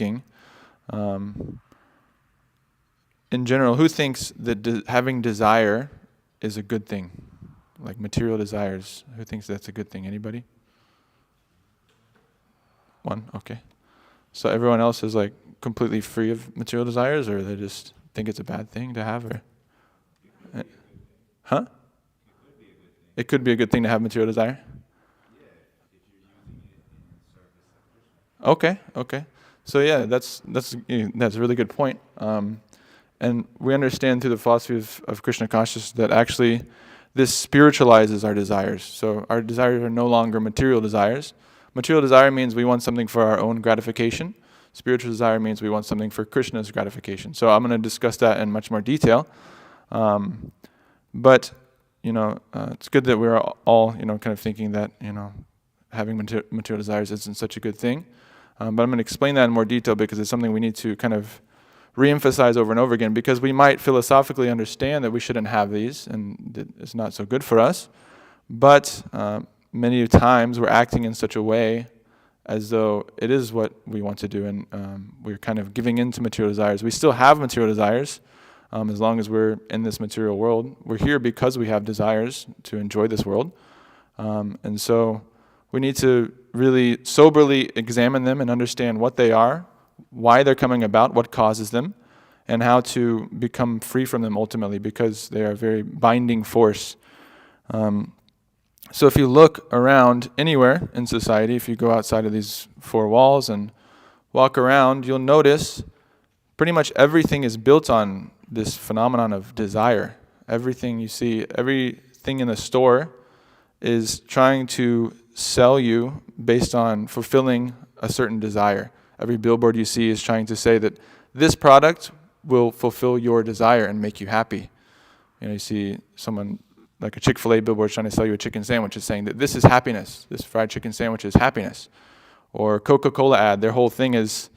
asking, in general, who thinks that having desire is a good thing? Like material desires, who thinks that's a good thing? Anybody? One, okay. So everyone else is like completely free of material desires, or they just think it's a bad thing to have, or? Huh? It could be a good thing to have material desire? Okay. So yeah, that's a really good point. And we understand through the philosophy of Krishna consciousness that actually this spiritualizes our desires. So our desires are no longer material desires. Material desire means we want something for our own gratification. Spiritual desire means we want something for Krishna's gratification. So I'm going to discuss that in much more detail. But it's good that we're all kind of thinking that having material desires isn't such a good thing. But I'm going to explain that in more detail because it's something we need to kind of re-emphasize over and over again, because we might philosophically understand that we shouldn't have these and that it's not so good for us, but many times we're acting in such a way as though it is what we want to do, and we're kind of giving in to material desires. We still have material desires as long as we're in this material world. We're here because we have desires to enjoy this world, and so we need to really soberly examine them and understand what they are, why they're coming about, what causes them, and how to become free from them ultimately, because they are a very binding force. So if you look around anywhere in society, if you go outside of these four walls and walk around, you'll notice pretty much everything is built on this phenomenon of desire. Everything you see, everything in the store is trying to sell you based on fulfilling a certain desire. Every billboard you see is trying to say that this product will fulfill your desire and make you happy. You see someone like a Chick-fil-A billboard trying to sell you a chicken sandwich is saying that this is happiness. This fried chicken sandwich is happiness. Or Coca-Cola ad, their whole thing is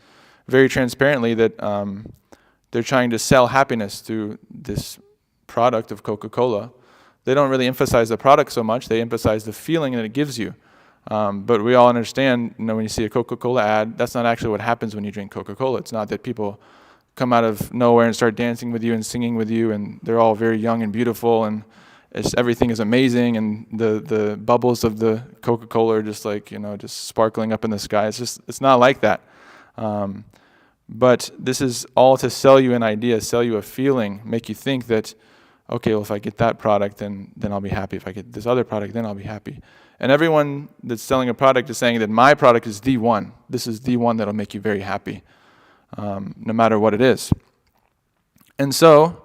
very transparently that they're trying to sell happiness through this product of Coca-Cola. They don't really emphasize the product so much. They emphasize the feeling that it gives you. But we all understand, when you see a Coca-Cola ad, that's not actually what happens when you drink Coca-Cola. It's not that people come out of nowhere and start dancing with you and singing with you, and they're all very young and beautiful, and everything is amazing, and the bubbles of the Coca-Cola are just like, just sparkling up in the sky. It's not like that. But this is all to sell you an idea, sell you a feeling, make you think that, okay, well, if I get that product, then I'll be happy. If I get this other product, then I'll be happy. And everyone that's selling a product is saying that my product is the one. This is the one that'll make you very happy, no matter what it is. And so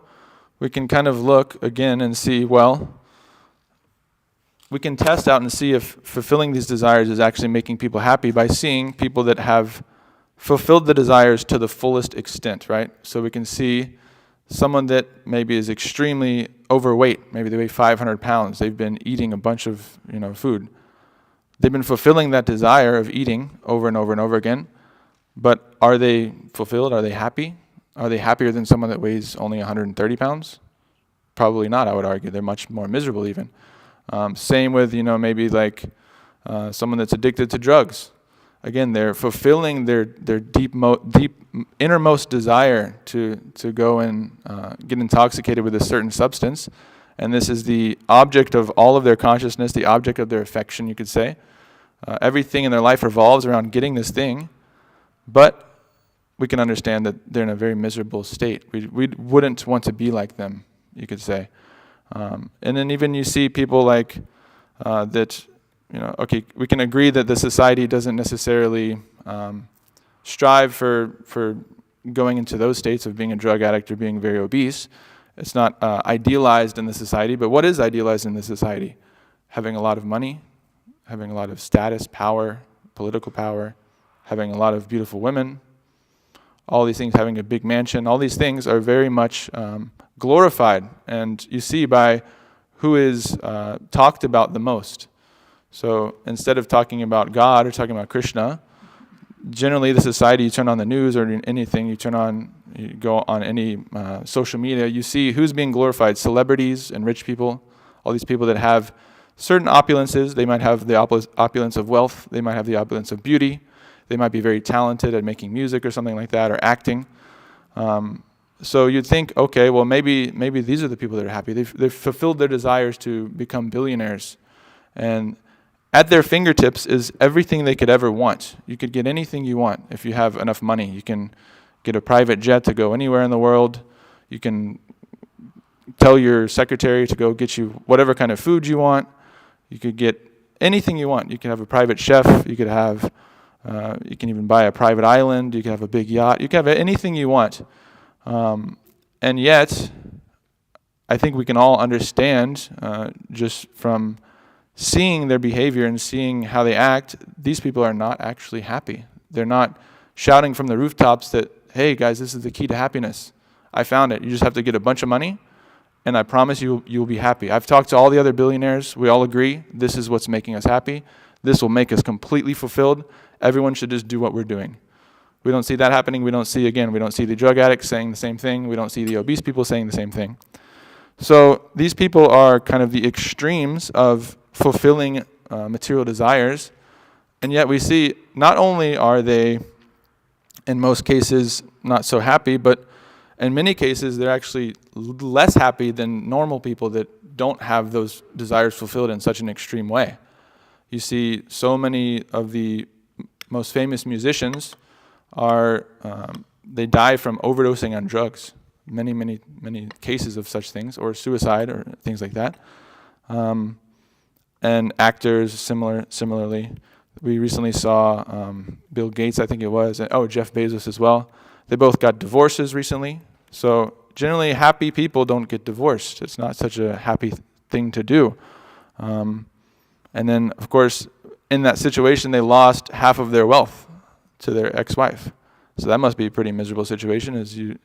we can kind of look again and see, well, we can test out and see if fulfilling these desires is actually making people happy by seeing people that have fulfilled the desires to the fullest extent, right? So we can see someone that maybe is extremely overweight, maybe they weigh 500 pounds, they've been eating a bunch of food. They've been fulfilling that desire of eating over and over and over again, but are they fulfilled? Are they happy? Are they happier than someone that weighs only 130 pounds? Probably not, I would argue. They're much more miserable even. Same with, maybe like someone that's addicted to drugs. Again, they're fulfilling their deep innermost desire to go and get intoxicated with a certain substance. And this is the object of all of their consciousness, the object of their affection, you could say. Everything in their life revolves around getting this thing, but we can understand that they're in a very miserable state. We wouldn't want to be like them, you could say. And then even you see people like that, okay, we can agree that the society doesn't necessarily strive for going into those states of being a drug addict or being very obese. It's not idealized in the society, but what is idealized in the society? Having a lot of money, having a lot of status, power, political power, having a lot of beautiful women, all these things, having a big mansion, all these things are very much glorified, and you see by who is talked about the most. So instead of talking about God or talking about Krishna, generally the society, you turn on the news or anything, you go on any social media, you see who's being glorified: celebrities and rich people, all these people that have certain opulences. They might have the opulence of wealth, they might have the opulence of beauty, They might be very talented at making music or something like that, or acting. So you'd think, okay, well maybe these are the people that are happy. They've fulfilled their desires to become billionaires. And at their fingertips is everything they could ever want. You could get anything you want if you have enough money. You can get a private jet to go anywhere in the world. You can tell your secretary to go get you whatever kind of food you want. You could get anything you want. You can have a private chef. You could have, you can even buy a private island. You can have a big yacht. You can have anything you want. And yet, I think we can all understand just from seeing their behavior and seeing how they act, these people are not actually happy. They're not shouting from the rooftops that, hey guys, this is the key to happiness. I found it. You just have to get a bunch of money, and I promise you'll be happy. I've talked to all the other billionaires. We all agree this is what's making us happy. This will make us completely fulfilled. Everyone should just do what we're doing. We don't see that happening. We don't see the drug addicts saying the same thing. We don't see the obese people saying the same thing. So these people are kind of the extremes of fulfilling material desires, and yet we see not only are they, in most cases, not so happy, but in many cases they're actually less happy than normal people that don't have those desires fulfilled in such an extreme way. You see so many of the most famous musicians are, they die from overdosing on drugs. Many cases of such things, or suicide, or things like that. And actors, similarly. We recently saw Bill Gates, I think it was, and Jeff Bezos as well. They both got divorces recently. So generally, happy people don't get divorced. It's not such a happy thing to do. And then, of course, in that situation, they lost half of their wealth to their ex-wife. So that must be a pretty miserable situation, as you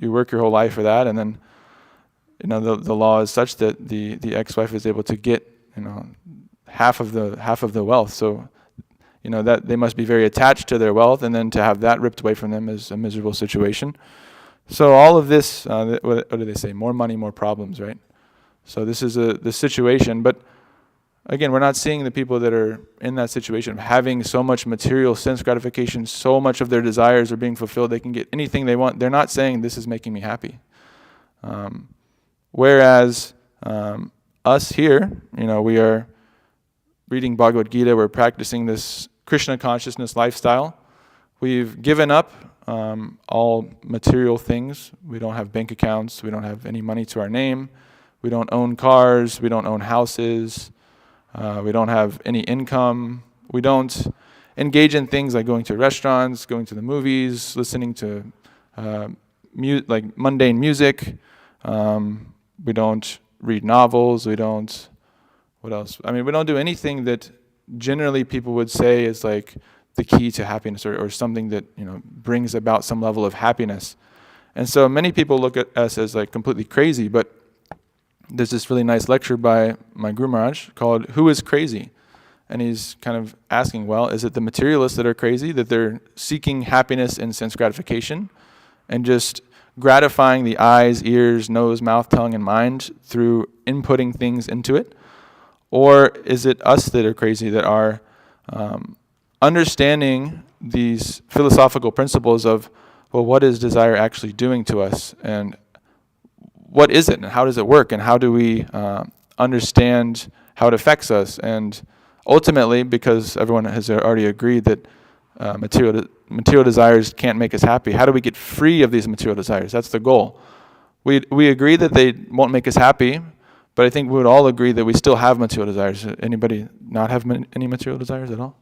work your whole life for that, and then the law is such that the ex-wife is able to get half of the wealth. So that they must be very attached to their wealth, and then to have that ripped away from them is a miserable situation. So all of this, what do they say? More money, more problems, right? So this is the situation, but again, we're not seeing the people that are in that situation of having so much material sense gratification, so much of their desires are being fulfilled, they can get anything they want. They're not saying, this is making me happy. Whereas us here, we are reading Bhagavad Gita, we're practicing this Krishna consciousness lifestyle. We've given up all material things. We don't have bank accounts, we don't have any money to our name, we don't own cars, we don't own houses, we don't have any income. We don't engage in things like going to restaurants, going to the movies, listening to like mundane music. We don't read novels. We don't, what else? I mean, we don't do anything that generally people would say is like the key to happiness, or something that brings about some level of happiness. And so many people look at us as like completely crazy, but there's this really nice lecture by my Guru Maharaj called "Who is Crazy?" And he's kind of asking, well, is it the materialists that are crazy, that they're seeking happiness in sense gratification and just gratifying the eyes, ears, nose, mouth, tongue, and mind through inputting things into it? Or is it us that are crazy, that are understanding these philosophical principles of, well, what is desire actually doing to us, and what is it, and how does it work, and how do we understand how it affects us? And ultimately, because everyone has already agreed that material desires can't make us happy, how do we get free of these material desires? That's the goal. We agree that they won't make us happy, but I think we would all agree that we still have material desires. Anybody not have any material desires at all?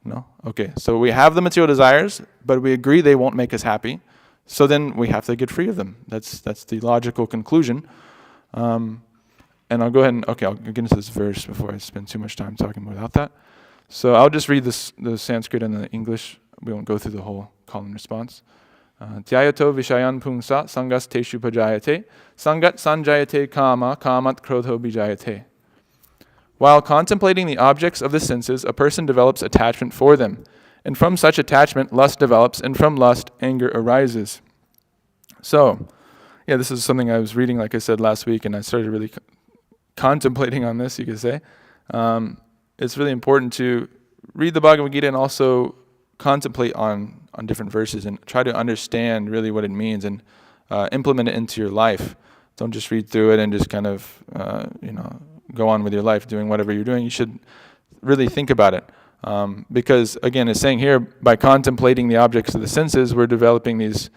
No? Okay, so we have the material desires, but we agree they won't make us happy. So then we have to get free of them. That's the logical conclusion. And I'll go ahead and, I'll get into this verse before I spend too much time talking about that. So I'll just read the Sanskrit and the English. We won't go through the whole call and response. Dhyayato vishayan pungsa sangas teshu pajayate sangat sanjayate kama kamat krodho bijayate. While contemplating the objects of the senses, a person develops attachment for them. And from such attachment, lust develops, and from lust, anger arises. So, this is something I was reading, like I said, last week, and I started really contemplating on this, you could say. It's really important to read the Bhagavad Gita and also contemplate on different verses and try to understand really what it means and implement it into your life. Don't just read through it and just kind of, go on with your life doing whatever you're doing. You should really think about it. Because, again, it's saying here, by contemplating the objects of the senses, we're developing this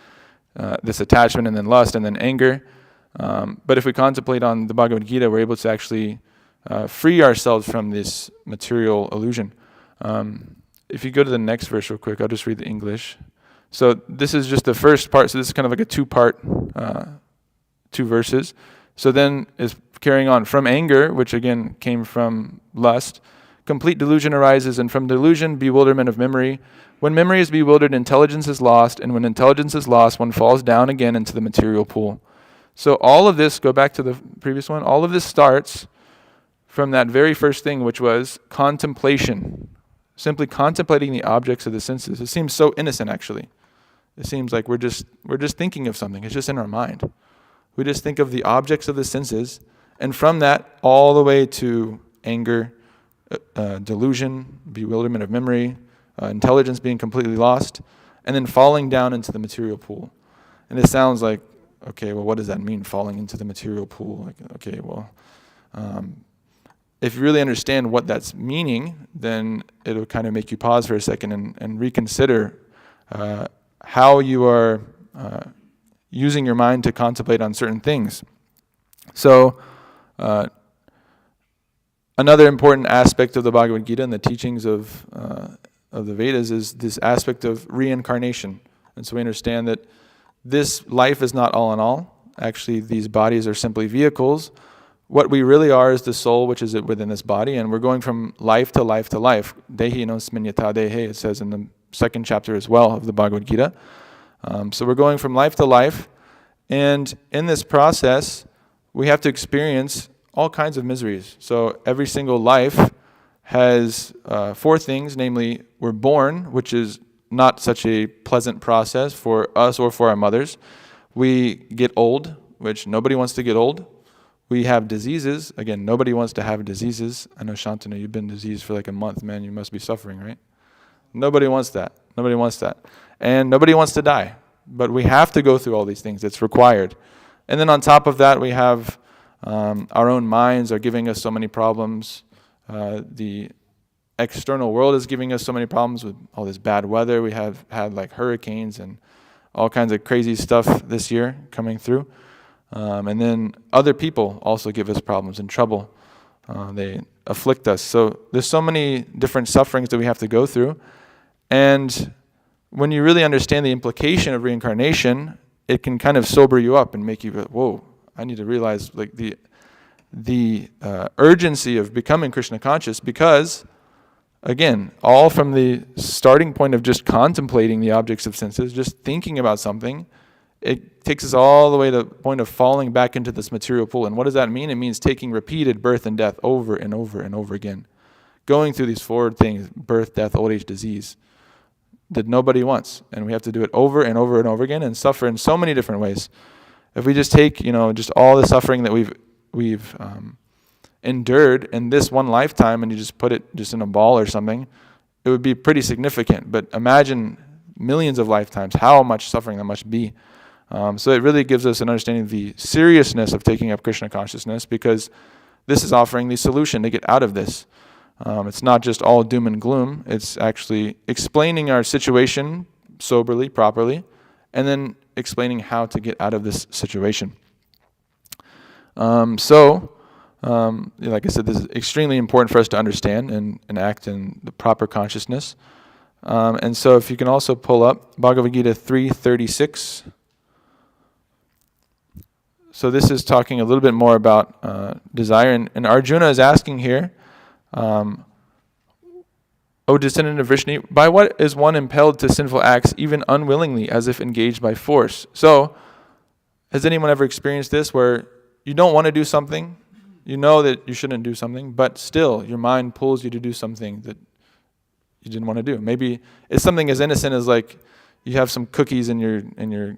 attachment and then lust and then anger. But if we contemplate on the Bhagavad Gita, we're able to actually free ourselves from this material illusion. If you go to the next verse real quick, I'll just read the English. So this is just the first part. So this is kind of like a two-part, 2 verses. So then is carrying on. From anger, which again came from lust, complete delusion arises, and from delusion, bewilderment of memory. When memory is bewildered, intelligence is lost, and when intelligence is lost, one falls down again into the material pool. So all of this, go back to the previous one, all of this starts from that very first thing, which was contemplation. Simply contemplating the objects of the senses. It seems so innocent, actually. It seems like we're just thinking of something. It's just in our mind. We just think of the objects of the senses, and from that all the way to anger, delusion, bewilderment of memory, intelligence being completely lost, and then falling down into the material pool. And it sounds like, okay, well, what does that mean, falling into the material pool? Like, okay, well, if you really understand what that's meaning, then it'll kind of make you pause for a second and reconsider how you are using your mind to contemplate on certain things. So, another important aspect of the Bhagavad Gita and the teachings of the Vedas is this aspect of reincarnation. And so we understand that this life is not all in all. Actually, these bodies are simply vehicles. What we really are is the soul, which is within this body, and we're going from life to life to life. Dehi nosmin yata dehe, it says in the 2nd chapter as well of the Bhagavad Gita. So we're going from life to life, and in this process, we have to experience all kinds of miseries. So every single life has 4 things, namely, we're born, which is not such a pleasant process for us or for our mothers. We get old, which nobody wants to get old. We have diseases. Again, nobody wants to have diseases. I know, Shantanu, you've been diseased for like a month, man. You must be suffering, right? Nobody wants that. Nobody wants that. And nobody wants to die. But we have to go through all these things. It's required. And then on top of that, we have our own minds are giving us so many problems. The external world is giving us so many problems with all this bad weather. We have had like hurricanes and all kinds of crazy stuff this year coming through. And then other people also give us problems and trouble. They afflict us. So there's so many different sufferings that we have to go through. And when you really understand the implication of reincarnation, it can kind of sober you up and make you go, whoa, I need to realize like the urgency of becoming Krishna conscious, because, again, all from the starting point of just contemplating the objects of senses, just thinking about something, it takes us all the way to the point of falling back into this material pool. And what does that mean? It means taking repeated birth and death over and over and over again. Going through these 4 things, birth, death, old age, disease, that nobody wants. And we have to do it over and over and over again and suffer in so many different ways. If we just take, just all the suffering that we've endured in this one lifetime and you just put it just in a ball or something, it would be pretty significant. But imagine millions of lifetimes, how much suffering that must be. So it really gives us an understanding of the seriousness of taking up Krishna consciousness, because this is offering the solution to get out of this. It's not just all doom and gloom. It's actually explaining our situation soberly, properly, and then explaining how to get out of this situation. Like I said, this is extremely important for us to understand and act in the proper consciousness. And so if you can also pull up Bhagavad Gita 3:36. So this is talking a little bit more about desire. And Arjuna is asking here, O descendant of Vrishni, by what is one impelled to sinful acts, even unwillingly, as if engaged by force? So, has anyone ever experienced this, where you don't want to do something, you know that you shouldn't do something, but still your mind pulls you to do something that you didn't want to do? Maybe it's something as innocent as like you have some cookies in your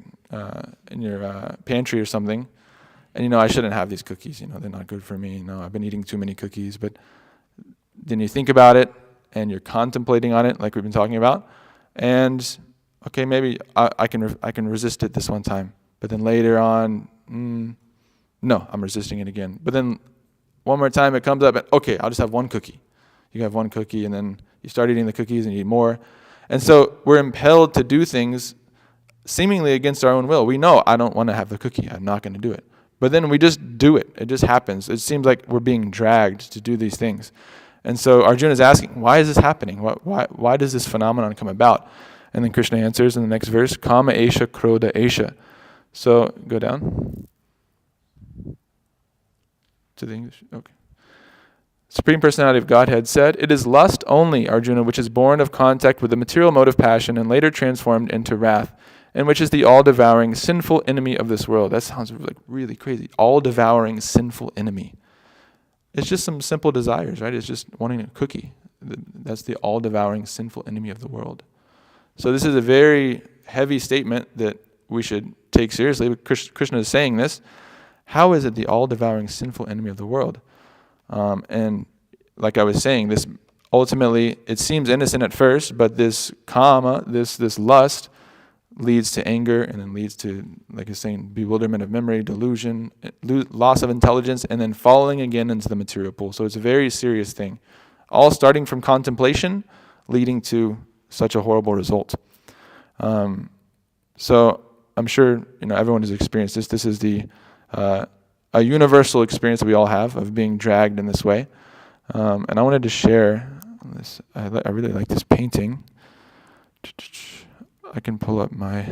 pantry or something, and I shouldn't have these cookies. They're not good for me. I've been eating too many cookies, but then you think about it, and you're contemplating on it, like we've been talking about, and okay, maybe I can resist it this one time, but then later on, no, I'm resisting it again. But then one more time it comes up, and okay, I'll just have one cookie. You have one cookie, and then you start eating the cookies, and you eat more. And so we're impelled to do things seemingly against our own will. We know, I don't want to have the cookie. I'm not going to do it. But then we just do it. It just happens. It seems like we're being dragged to do these things. And so Arjuna is asking, why is this happening? Why does this phenomenon come about? And then Krishna answers in the next verse, Kama esha krodha esha. So go down to the English. Okay. Supreme Personality of Godhead said, it is lust only, Arjuna, which is born of contact with the material mode of passion and later transformed into wrath, and which is the all-devouring sinful enemy of this world. That sounds like really crazy. All-devouring sinful enemy. It's just some simple desires, right? It's just wanting a cookie. That's the all-devouring sinful enemy of the world. So this is a very heavy statement that we should take seriously. But Krishna is saying this. How is it the all-devouring sinful enemy of the world? And like I was saying, this ultimately, it seems innocent at first, but this kama, this lust, leads to anger, and then leads to, like I was saying, bewilderment of memory, delusion, loss of intelligence, and then falling again into the material pool. So it's a very serious thing. All starting from contemplation, leading to such a horrible result. So I'm sure everyone has experienced this. This is a universal experience that we all have of being dragged in this way. And I wanted to share this. I really like this painting. I can pull up my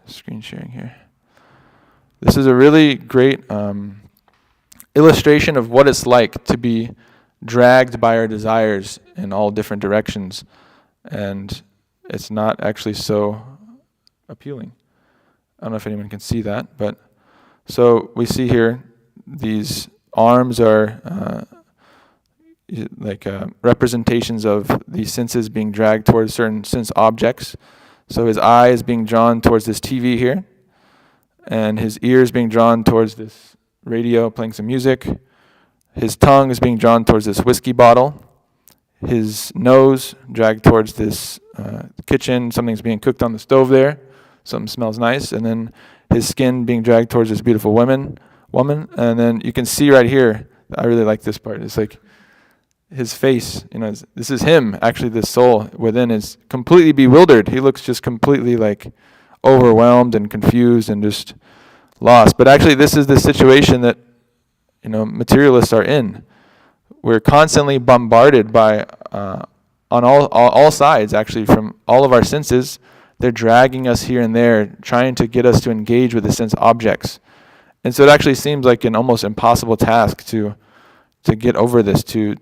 screen sharing here. This is a really great illustration of what it's like to be dragged by our desires in all different directions. And it's not actually so appealing. I don't know if anyone can see that, but so we see here these arms are representations of the senses being dragged towards certain sense objects. So his eye is being drawn towards this TV here, and his ear is being drawn towards this radio playing some music. His tongue is being drawn towards this whiskey bottle. His nose dragged towards this kitchen. Something's being cooked on the stove there. Something smells nice. And then his skin being dragged towards this beautiful woman. And then you can see right here, I really like this part. It's like his face, this is him, actually the soul within is completely bewildered. He looks just completely like overwhelmed and confused and just lost. But actually this is the situation that, materialists are in. We're constantly bombarded by, on all sides actually, from all of our senses. They're dragging us here and there, trying to get us to engage with the sense objects. And so it actually seems like an almost impossible task to get over this, to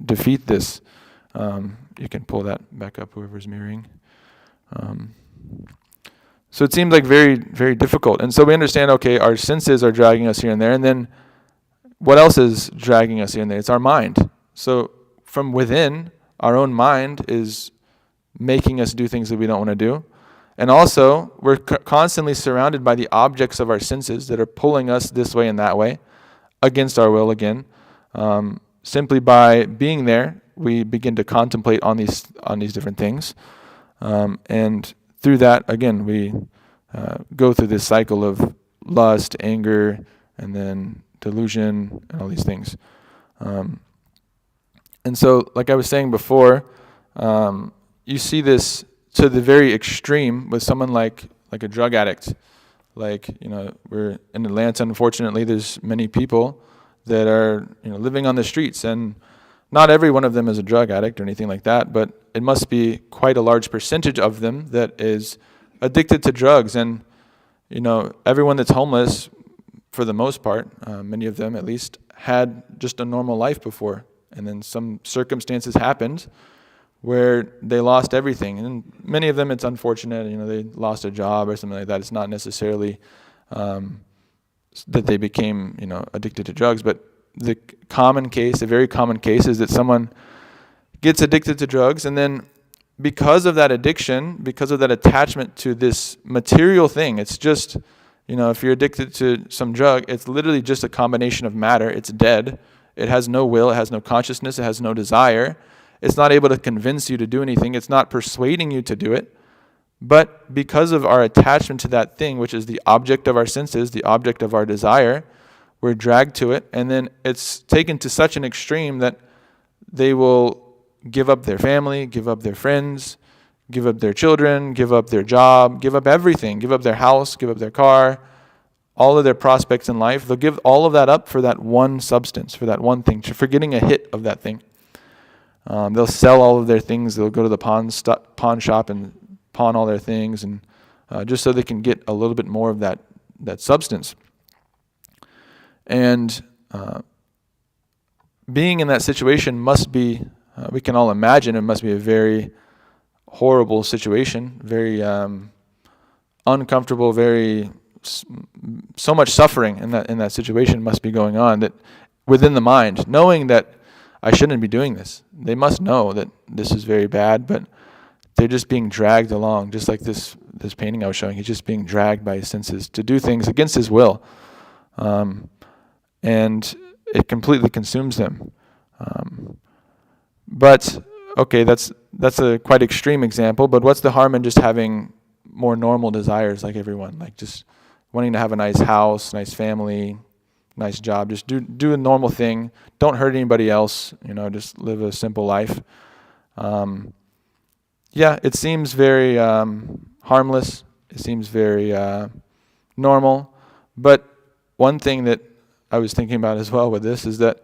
defeat this. You can pull that back up, whoever's mirroring. So it seems like very, very difficult. And so we understand, okay, our senses are dragging us here and there, and then what else is dragging us here and there? It's our mind. So from within, our own mind is making us do things that we don't want to do. And also, we're constantly surrounded by the objects of our senses that are pulling us this way and that way, against our will again. Simply by being there, we begin to contemplate on these different things. And through that, again, we go through this cycle of lust, anger, and then delusion, and all these things. And so, like I was saying before, you see this to the very extreme with someone like a drug addict. We're in Atlanta, unfortunately, there's many people that are living on the streets, and not every one of them is a drug addict or anything like that, but it must be quite a large percentage of them that is addicted to drugs. And everyone that's homeless, for the most part, many of them at least, had just a normal life before, and then some circumstances happened where they lost everything. And many of them, it's unfortunate, they lost a job or something like that. It's not necessarily that they became, addicted to drugs, but the very common case is that someone gets addicted to drugs, and then because of that addiction, because of that attachment to this material thing, it's just, if you're addicted to some drug, it's literally just a combination of matter. It's dead. It has no will. It has no consciousness. It has no desire. It's not able to convince you to do anything. It's not persuading you to do it. But because of our attachment to that thing, which is the object of our senses, the object of our desire, we're dragged to it. And then it's taken to such an extreme that they will give up their family, give up their friends, give up their children, give up their job, give up everything, give up their house, give up their car, all of their prospects in life. They'll give all of that up for that one substance, for that one thing, for getting a hit of that thing. They'll sell all of their things. They'll go to the pawn shop and pawn all their things, and just so they can get a little bit more of that substance. And being in that situation must be, we can all imagine, it must be a very horrible situation, very uncomfortable, very so much suffering in that situation must be going on, that within the mind, knowing that I shouldn't be doing this. They must know that this is very bad, but they're just being dragged along, just like this painting I was showing. He's just being dragged by his senses to do things against his will, and it completely consumes them. But okay, that's a quite extreme example. But what's the harm in just having more normal desires like everyone, like just wanting to have a nice house, nice family, nice job? Just do a normal thing. Don't hurt anybody else. Just live a simple life. Yeah, it seems very harmless. It seems very normal. But one thing that I was thinking about as well with this is that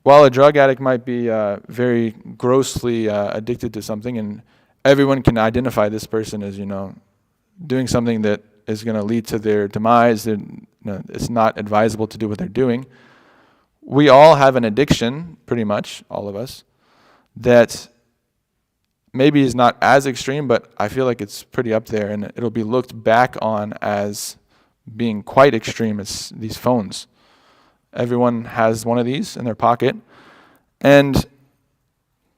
while a drug addict might be very grossly addicted to something, and everyone can identify this person as, doing something that is going to lead to their demise, it's not advisable to do what they're doing. We all have an addiction, pretty much, all of us, that maybe is not as extreme, but I feel like it's pretty up there, and it'll be looked back on as being quite extreme. It's these phones. Everyone has one of these in their pocket, and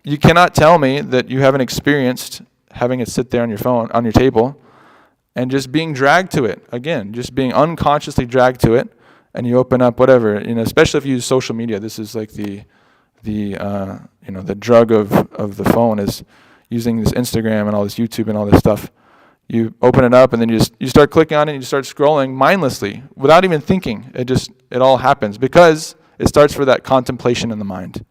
you cannot tell me that you haven't experienced having it sit there on your phone, on your table, and just being dragged to it. Again, just being unconsciously dragged to it, and you open up whatever, especially if you use social media. This is like the drug of the phone is using this Instagram and all this YouTube and all this stuff. You open it up and then you start clicking on it and you start scrolling mindlessly without even thinking. It all happens because it starts with that contemplation in the mind.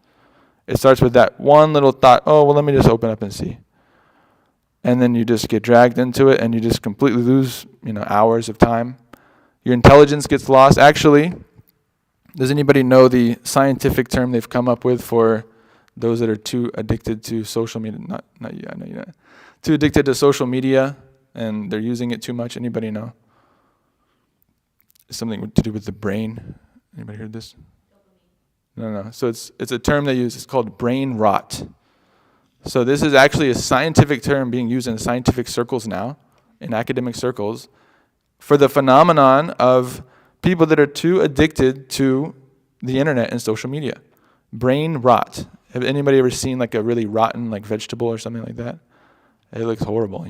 It starts with that one little thought, oh, well, let me just open up and see. And then you just get dragged into it and you just completely lose, hours of time. Your intelligence gets lost. Actually, does anybody know the scientific term they've come up with for those that are too addicted to social media? Not you, I know you're not. Too addicted to social media and they're using it too much. Anybody know? It's something to do with the brain. Anybody heard this? No. So it's a term they use. It's called brain rot. So this is actually a scientific term being used in scientific circles now, in academic circles, for the phenomenon of people that are too addicted to the internet and social media. Brain rot. Have anybody ever seen like a really rotten vegetable or something like that? It looks horrible.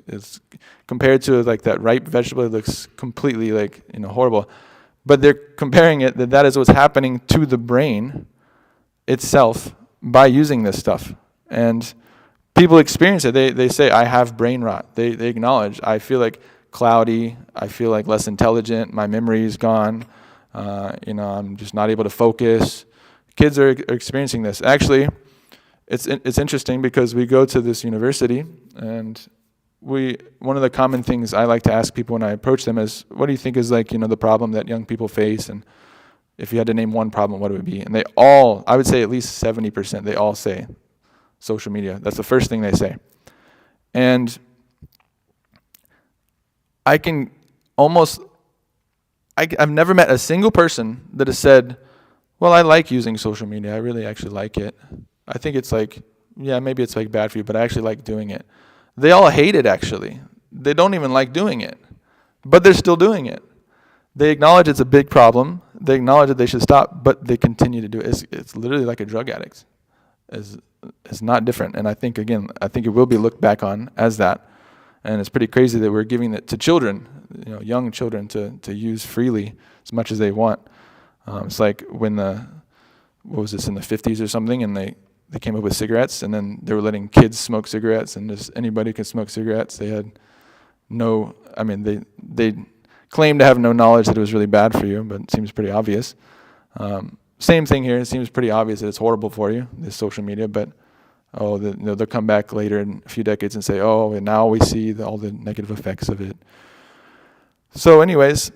It's compared to like that ripe vegetable. It looks completely horrible. But they're comparing it that is what's happening to the brain itself by using this stuff. And people experience it. They say, I have brain rot. They acknowledge, I feel like cloudy. I feel like less intelligent. My memory is gone. I'm just not able to focus. Kids are experiencing this. Actually, it's interesting because we go to this university, and one of the common things I like to ask people when I approach them is, what do you think is the problem that young people face? And if you had to name one problem, what would it be? And they all, I would say at least 70%, they all say social media. That's the first thing they say. And I've never met a single person that has said, well, I like using social media. I really actually like it. I think it's maybe it's bad for you, but I actually like doing it. They all hate it, actually. They don't even like doing it, but they're still doing it. They acknowledge it's a big problem. They acknowledge that they should stop, but they continue to do it. It's literally like a drug addict. It's not different. And I think it will be looked back on as that. And it's pretty crazy that we're giving it to children, young children to use freely as much as they want. It's like when what was this, in the 50s or something, and they came up with cigarettes, and then they were letting kids smoke cigarettes, and just anybody could smoke cigarettes. They had they claimed to have no knowledge that it was really bad for you, but it seems pretty obvious. Same thing here. It seems pretty obvious that it's horrible for you, this social media, but they'll come back later in a few decades and say, and now we see all the negative effects of it. So anyways,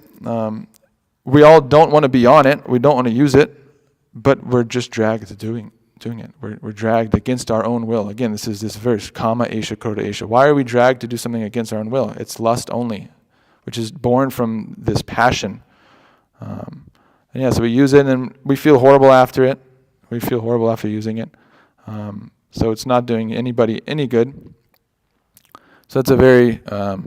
we all don't want to be on it. We don't want to use it, but we're just dragged to doing it. We're dragged against our own will. Again, this is this verse, kama esha krodha esha. Why are we dragged to do something against our own will? It's lust only, which is born from this passion. So we use it and we feel horrible after it. We feel horrible after using it. So it's not doing anybody any good. So that's a very, I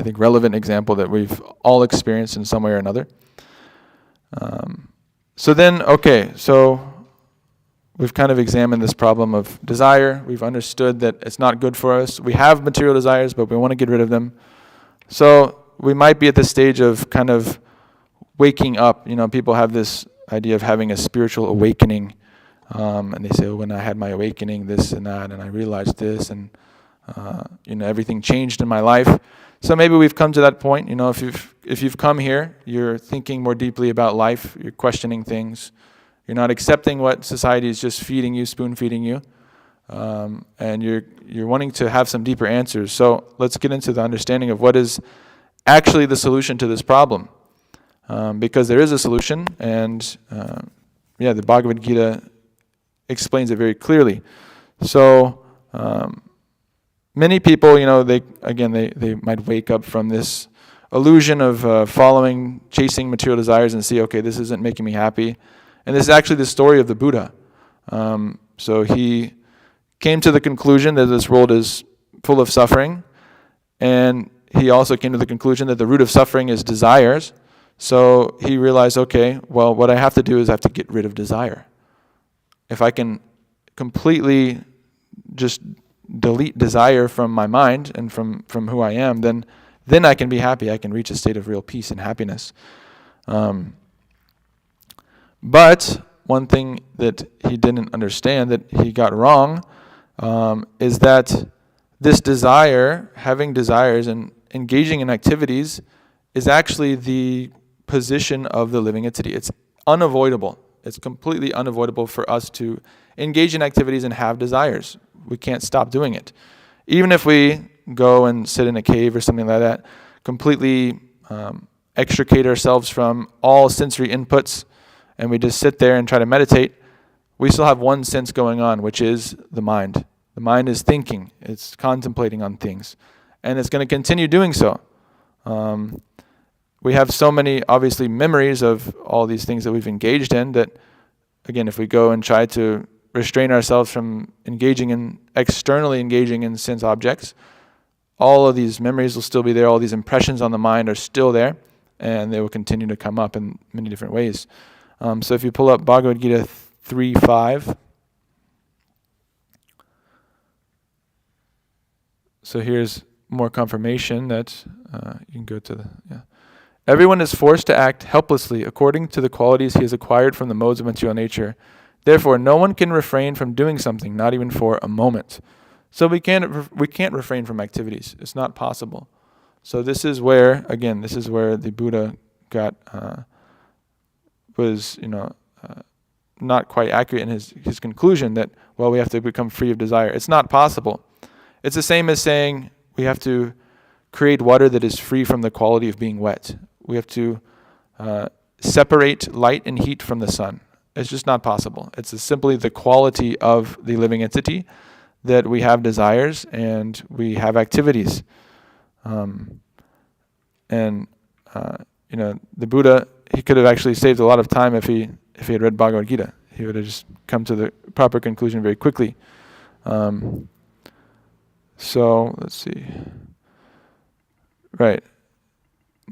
think, relevant example that we've all experienced in some way or another. So we've kind of examined this problem of desire. We've understood that it's not good for us. We have material desires, but we want to get rid of them. So we might be at the stage of kind of waking up. People have this idea of having a spiritual awakening. And they say, when I had my awakening, this and that, and I realized this, and everything changed in my life. So maybe we've come to that point. If you've come here, you're thinking more deeply about life. You're questioning things. You're not accepting what society is just feeding you, spoon feeding you, and you're wanting to have some deeper answers. So let's get into the understanding of what is actually the solution to this problem, because there is a solution, and the Bhagavad Gita explains it very clearly. So many people, they might wake up from this illusion of chasing material desires and see, okay, this isn't making me happy. And this is actually the story of the Buddha. So he came to the conclusion that this world is full of suffering, and he also came to the conclusion that the root of suffering is desires. So he realized, okay, well, what I have to do is I have to get rid of desire. If I can completely just delete desire from my mind and from who I am, then I can be happy. I can reach a state of real peace and happiness. But one thing that he didn't understand, that he got wrong, is that this desire, having desires and engaging in activities, is actually the position of the living entity. It's unavoidable. It's completely unavoidable for us to engage in activities and have desires. We can't stop doing it. Even if we go and sit in a cave or something like that, completely extricate ourselves from all sensory inputs, and we just sit there and try to meditate, we still have one sense going on, which is the mind. The mind is thinking. It's contemplating on things. And it's going to continue doing so. We have so many, obviously, memories of all these things that we've engaged in that, again, if we go and try to restrain ourselves from externally engaging in sense objects, all of these memories will still be there. All these impressions on the mind are still there, and they will continue to come up in many different ways. So if you pull up Bhagavad Gita 3:5, so here's more confirmation that you can go to Everyone is forced to act helplessly according to the qualities he has acquired from the modes of material nature. Therefore, no one can refrain from doing something, not even for a moment. So we can't refrain from activities. It's not possible. So this is where the Buddha was not quite accurate in his conclusion that, well, we have to become free of desire. It's not possible. It's the same as saying we have to create water that is free from the quality of being wet. We have to separate light and heat from the sun. It's just not possible. It's simply the quality of the living entity that we have desires and we have activities. The Buddha, he could have actually saved a lot of time if he had read Bhagavad Gita. He would have just come to the proper conclusion very quickly. So let's see. Right.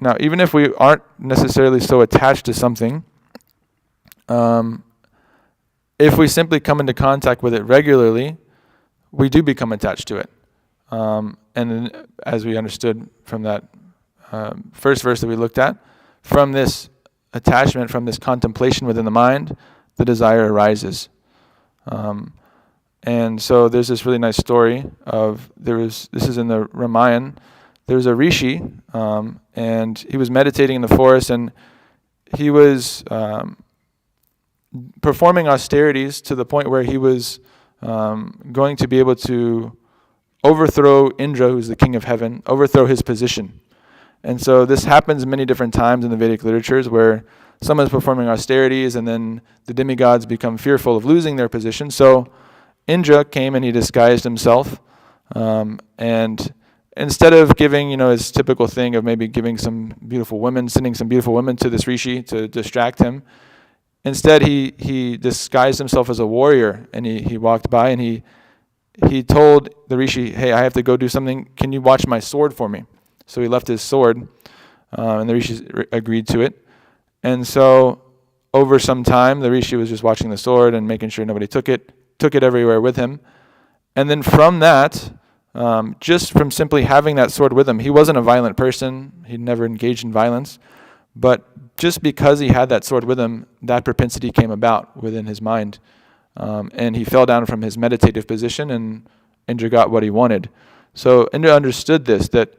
Now, even if we aren't necessarily so attached to something, if we simply come into contact with it regularly, we do become attached to it. And then, as we understood from that first verse that we looked at, from this attachment, from this contemplation within the mind, the desire arises. And so there's this really nice story this is in the Ramayana. There was a rishi, and he was meditating in the forest, and he was performing austerities to the point where he was going to be able to overthrow Indra, who's the king of heaven, overthrow his position. And so this happens many different times in the Vedic literatures where someone's performing austerities and then the demigods become fearful of losing their position. So Indra came and he disguised himself, and instead of giving, his typical thing of maybe giving some beautiful women, sending some beautiful women to this rishi to distract him, instead he disguised himself as a warrior, and he walked by and he told the rishi, "Hey, I have to go do something. Can you watch my sword for me?" So he left his sword, and the rishi agreed to it. And so over some time, the rishi was just watching the sword and making sure nobody took it everywhere with him. And then from that, just from simply having that sword with him, he wasn't a violent person. He'd never engaged in violence. But just because he had that sword with him, that propensity came about within his mind. And he fell down from his meditative position, and Indra got what he wanted. So Indra understood this, that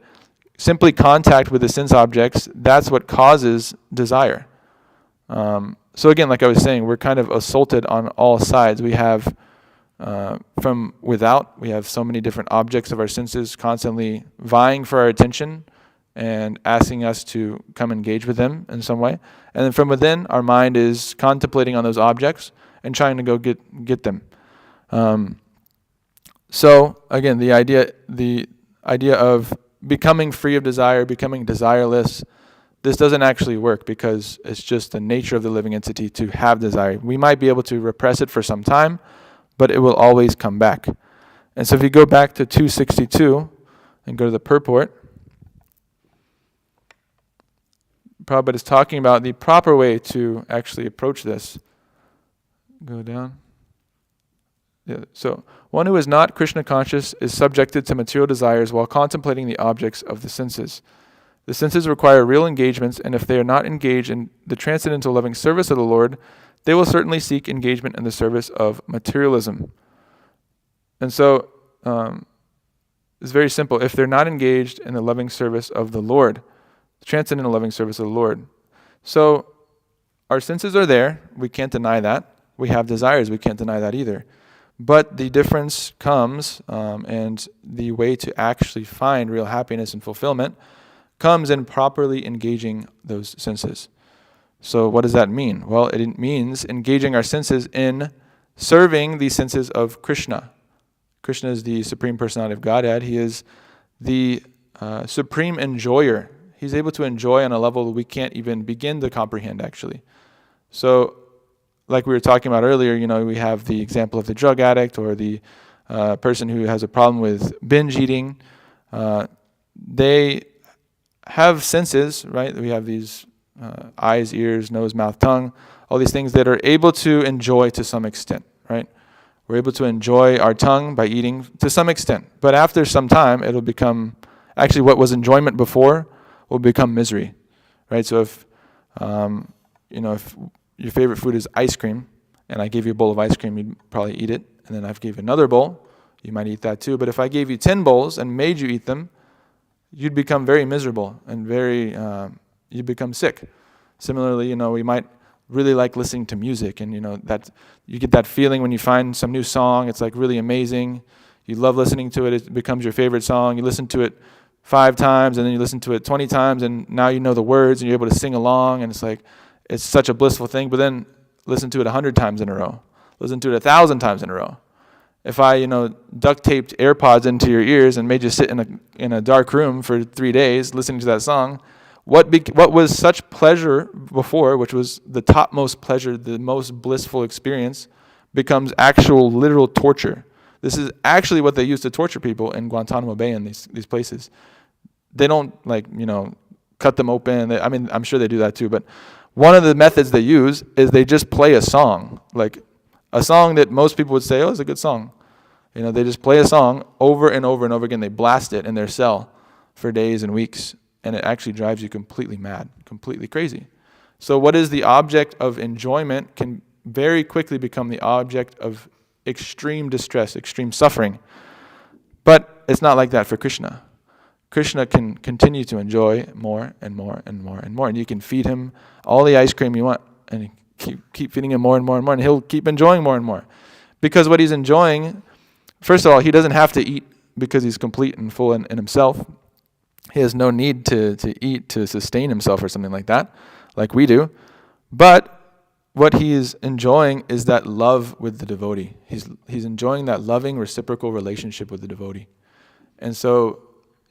simply contact with the sense objects, that's what causes desire. So again, like I was saying, we're kind of assaulted on all sides. We have, from without, we have so many different objects of our senses constantly vying for our attention and asking us to come engage with them in some way. And then from within, our mind is contemplating on those objects and trying to go get them. So again, the idea of becoming free of desire, becoming desireless, this doesn't actually work because it's just the nature of the living entity to have desire. We might be able to repress it for some time, but it will always come back. And so if you go back to 262 and go to the purport, Prabhupada is talking about the proper way to actually approach this. Go down. Yeah. So, one who is not Krishna conscious is subjected to material desires while contemplating the objects of the senses. The senses require real engagements, and if they are not engaged in the transcendental loving service of the Lord, they will certainly seek engagement in the service of materialism. And so, it's very simple. If they're not engaged in the loving service of the Lord, the transcendental loving service of the Lord. So, our senses are there. We can't deny that. We have desires. We can't deny that either. But the difference comes, and the way to actually find real happiness and fulfillment comes in properly engaging those senses. So what does that mean? Well, it means engaging our senses in serving the senses of Krishna. Krishna is the Supreme Personality of Godhead. He is the supreme enjoyer. He's able to enjoy on a level we can't even begin to comprehend, actually. So, like we were talking about earlier, we have the example of the drug addict or the person who has a problem with binge eating. They have senses, right? We have these eyes, ears, nose, mouth, tongue, all these things that are able to enjoy to some extent, right? We're able to enjoy our tongue by eating to some extent. But after some time, it'll become, actually what was enjoyment before will become misery, right? So if your favorite food is ice cream, and I gave you a bowl of ice cream, you'd probably eat it. And then I gave you another bowl, you might eat that too. But if I gave you 10 bowls and made you eat them, you'd become very miserable and you'd become sick. Similarly, we might really like listening to music, and that you get that feeling when you find some new song. It's like really amazing. You love listening to it. It becomes your favorite song. You listen to it 5 times, and then you listen to it 20 times, and now you know the words, and you're able to sing along, and it's such a blissful thing. But then listen to it 100 times in a row. Listen to it 1,000 times in a row. If I, duct taped AirPods into your ears and made you sit in a dark room for 3 days listening to that song, what was such pleasure before, which was the topmost pleasure, the most blissful experience, becomes actual literal torture. This is actually what they use to torture people in Guantanamo Bay and these places. They don't cut them open. I'm sure they do that too, but one of the methods they use is they just play a song, like a song that most people would say, oh, it's a good song. They just play a song over and over and over again. They blast it in their cell for days and weeks, and it actually drives you completely mad, completely crazy. So what is the object of enjoyment can very quickly become the object of extreme distress, extreme suffering. But it's not like that for Krishna. Krishna can continue to enjoy more and more and more and more. And you can feed him all the ice cream you want, and you keep feeding him more and more and more, and he'll keep enjoying more and more. Because what he's enjoying, first of all, he doesn't have to eat because he's complete and full in himself. He has no need to eat to sustain himself or something like that, like we do. But what he is enjoying is that love with the devotee. He's enjoying that loving reciprocal relationship with the devotee. And so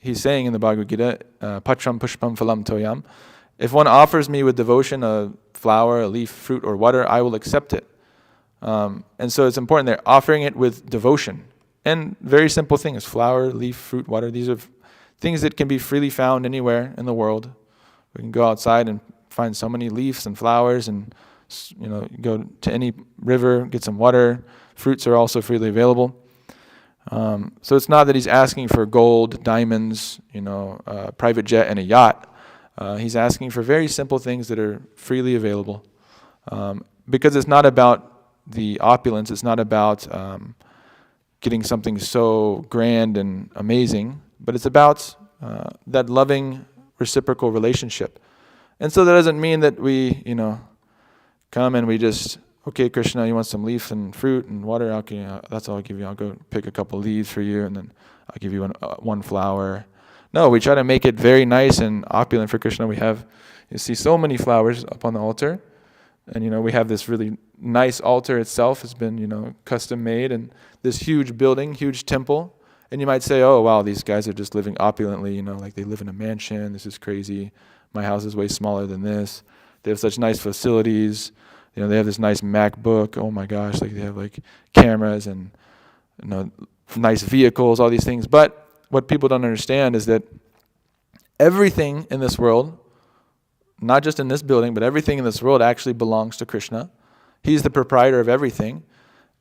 he's saying in the Bhagavad Gita, Patram pushpam phalam toyam, if one offers me with devotion a flower, a leaf, fruit, or water, I will accept it. And so it's important they're offering it with devotion. And very simple things, flower, leaf, fruit, water, these are things that can be freely found anywhere in the world. We can go outside and find so many leaves and flowers, and go to any river, get some water. Fruits are also freely available. So it's not that he's asking for gold, diamonds, a private jet and a yacht. He's asking for very simple things that are freely available. Because it's not about the opulence, it's not about getting something so grand and amazing, but it's about that loving reciprocal relationship. And so that doesn't mean that we, come and we just, okay, Krishna, you want some leaf and fruit and water? Okay, that's all I'll give you. I'll go pick a couple leaves for you, and then I'll give you one flower. No, we try to make it very nice and opulent for Krishna. You see so many flowers up on the altar. And, we have this really nice altar itself. Has been, custom made, and this huge building, huge temple. And you might say, oh, wow, these guys are just living opulently, like they live in a mansion. This is crazy. My house is way smaller than this. They have such nice facilities. They have this nice MacBook. Oh my gosh, they have cameras and nice vehicles, all these things. But what people don't understand is that everything in this world, not just in this building, but everything in this world actually belongs to Krishna. He's the proprietor of everything.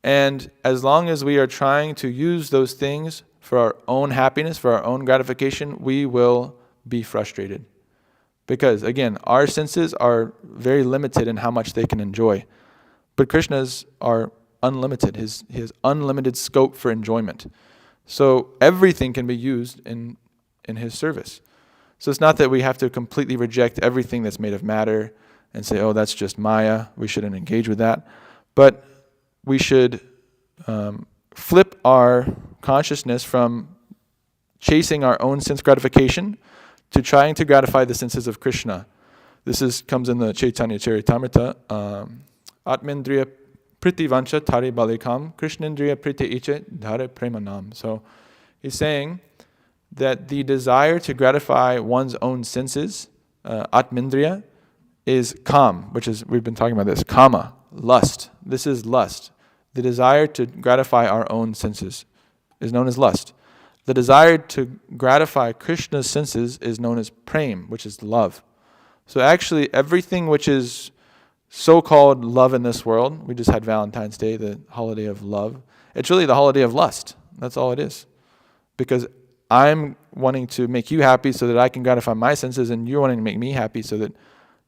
And as long as we are trying to use those things for our own happiness, for our own gratification, we will be frustrated. Because, again, our senses are very limited in how much they can enjoy. But Krishna's are unlimited. He has unlimited scope for enjoyment. So everything can be used in his service. So it's not that we have to completely reject everything that's made of matter and say, oh, that's just Maya. We shouldn't engage with that. But we should flip our consciousness from chasing our own sense gratification to trying to gratify the senses of Krishna. This comes in the Chaitanya Charitamrita. Atmendriya priti vancha tari balikam, Krishnendriya priti iche dhare premanam. So he's saying that the desire to gratify one's own senses, atmendriya, is kam, which is, we've been talking about this, kama, lust. This is lust. The desire to gratify our own senses is known as lust. The desire to gratify Krishna's senses is known as prem, which is love. So actually everything which is so-called love in this world, we just had Valentine's Day, the holiday of love, it's really the holiday of lust. That's all it is. Because I'm wanting to make you happy so that I can gratify my senses, and you're wanting to make me happy so that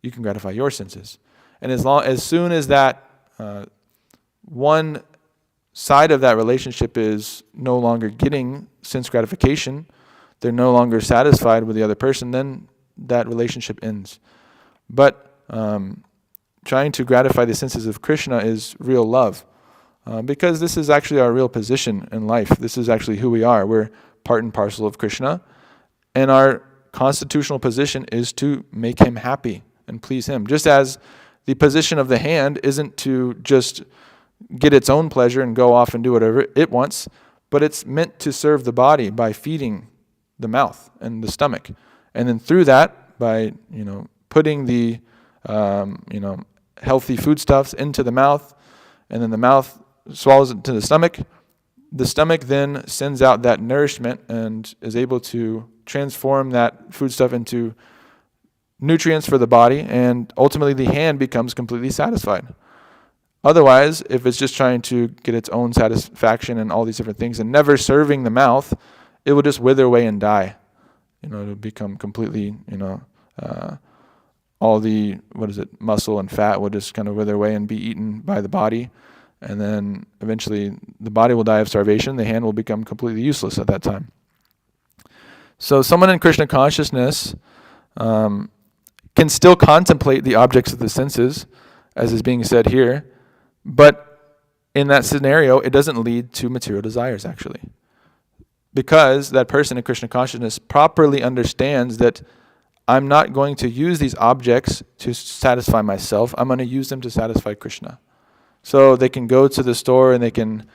you can gratify your senses. And as soon as that one side of that relationship is no longer getting sense gratification, they're no longer satisfied with the other person, then that relationship ends. But trying to gratify the senses of Krishna is real love, because this is actually our real position in life. This is actually who we are. We're part and parcel of Krishna, and our constitutional position is to make him happy and please him. Just as the position of the hand isn't to just get its own pleasure and go off and do whatever it wants, but it's meant to serve the body by feeding the mouth and the stomach. And then through that, by putting the healthy foodstuffs into the mouth, and then the mouth swallows it to the stomach then sends out that nourishment and is able to transform that foodstuff into nutrients for the body, and ultimately the hand becomes completely satisfied. Otherwise, if it's just trying to get its own satisfaction and all these different things and never serving the mouth, it will just wither away and die. It'll become completely, all the, muscle and fat will just kind of wither away and be eaten by the body. and then eventually the body will die of starvation, the hand will become completely useless at that time. So someone in Krishna consciousness can still contemplate the objects of the senses, as is being said here, but in that scenario, it doesn't lead to material desires, actually. Because that person in Krishna consciousness properly understands that I'm not going to use these objects to satisfy myself, I'm going to use them to satisfy Krishna. So they can go to the store and they can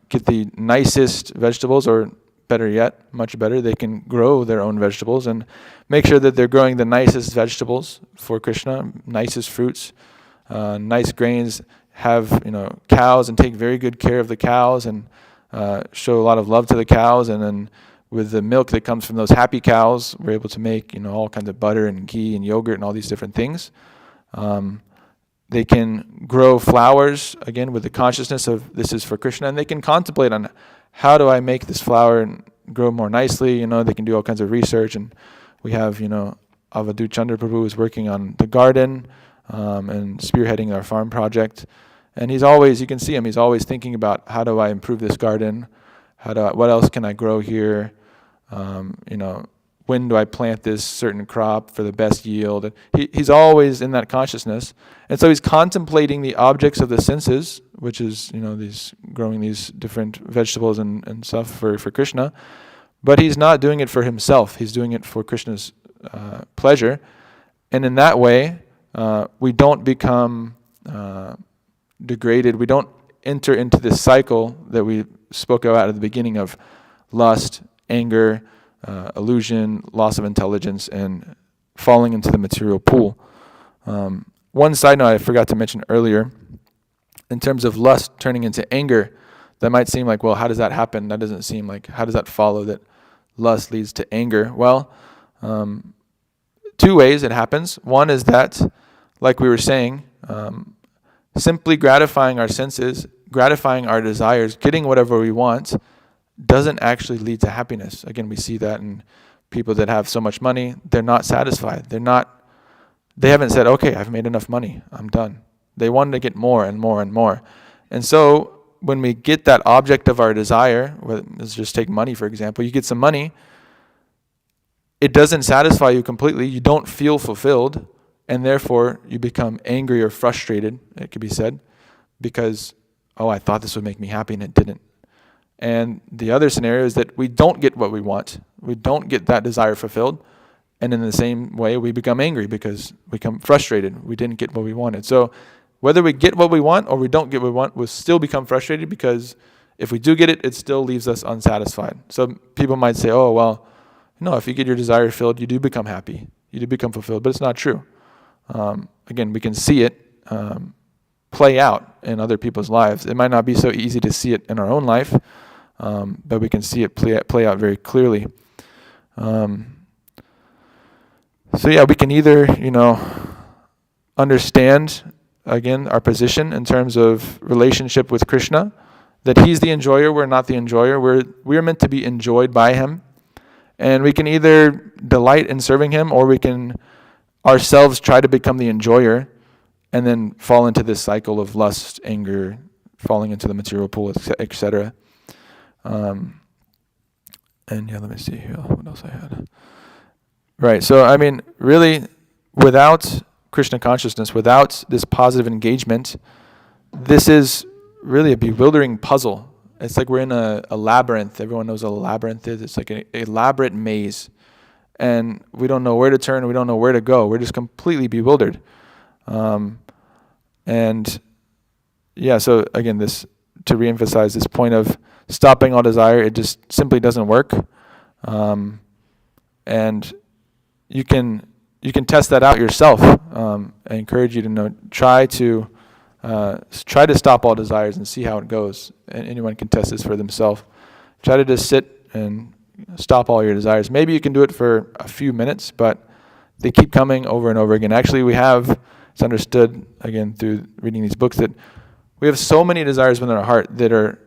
get the nicest vegetables, or better yet, much better, they can grow their own vegetables and make sure that they're growing the nicest vegetables for Krishna, nicest fruits, nice grains, have cows and take very good care of the cows and show a lot of love to the cows. And then with the milk that comes from those happy cows, we're able to make all kinds of butter and ghee and yogurt and all these different things. They can grow flowers, again, with the consciousness of this is for Krishna, and they can contemplate on how do I make this flower and grow more nicely. They can do all kinds of research, and we have, Avadut Chandra Prabhu is working on the garden and spearheading our farm project. And he's always, you can see him, he's always thinking about how do I improve this garden? What else can I grow here? When do I plant this certain crop for the best yield? He's always in that consciousness. And so he's contemplating the objects of the senses, which is, these growing these different vegetables and stuff for Krishna. But he's not doing it for himself. He's doing it for Krishna's pleasure. And in that way, we don't become degraded. We don't enter into this cycle that we spoke about at the beginning of lust, anger, illusion, loss of intelligence, and falling into the material pool. One side note I forgot to mention earlier, in terms of lust turning into anger, that might seem like, well, how does that happen? That doesn't seem like, how does that follow that lust leads to anger? Well, two ways it happens. One is that, like we were saying, simply gratifying our senses, gratifying our desires, getting whatever we want, doesn't actually lead to happiness. Again, we see that in people that have so much money, they're not satisfied. They haven't said, okay, I've made enough money, I'm done. They want to get more and more and more. And so when we get that object of our desire, let's just take money for example, you get some money, it doesn't satisfy you completely, you don't feel fulfilled, and therefore you become angry or frustrated, it could be said, because, I thought this would make me happy and it didn't. And the other scenario is that we don't get what we want. We don't get that desire fulfilled. And in the same way, we become angry because we become frustrated. We didn't get what we wanted. So whether we get what we want or we don't get what we want, we'll still become frustrated, because if we do get it, it still leaves us unsatisfied. So people might say, if you get your desire filled, you do become happy. You do become fulfilled. But it's not true. Again, we can see it play out in other people's lives. It might not be so easy to see it in our own life, but we can see it play out very clearly. We can either, understand, again, our position in terms of relationship with Krishna, that he's the enjoyer, we're not the enjoyer. We're meant to be enjoyed by him. And we can either delight in serving him, or we can ourselves try to become the enjoyer and then fall into this cycle of lust, anger, falling into the material pool, etc. Let me see here what else I had. Right, so really, without Krishna consciousness, without this positive engagement, this is really a bewildering puzzle. It's like we're in a labyrinth. Everyone knows what a labyrinth is. It's like an elaborate maze. And we don't know where to turn, we don't know where to go. We're just completely bewildered. So again, this, to reemphasize this point of stopping all desire, it just simply doesn't work. And you can test that out yourself. I encourage you to try to stop all desires and see how it goes. And anyone can test this for themselves. Try to just sit and stop all your desires. Maybe you can do it for a few minutes, but they keep coming over and over again. Actually, it's understood, again, through reading these books, that we have so many desires within our heart that are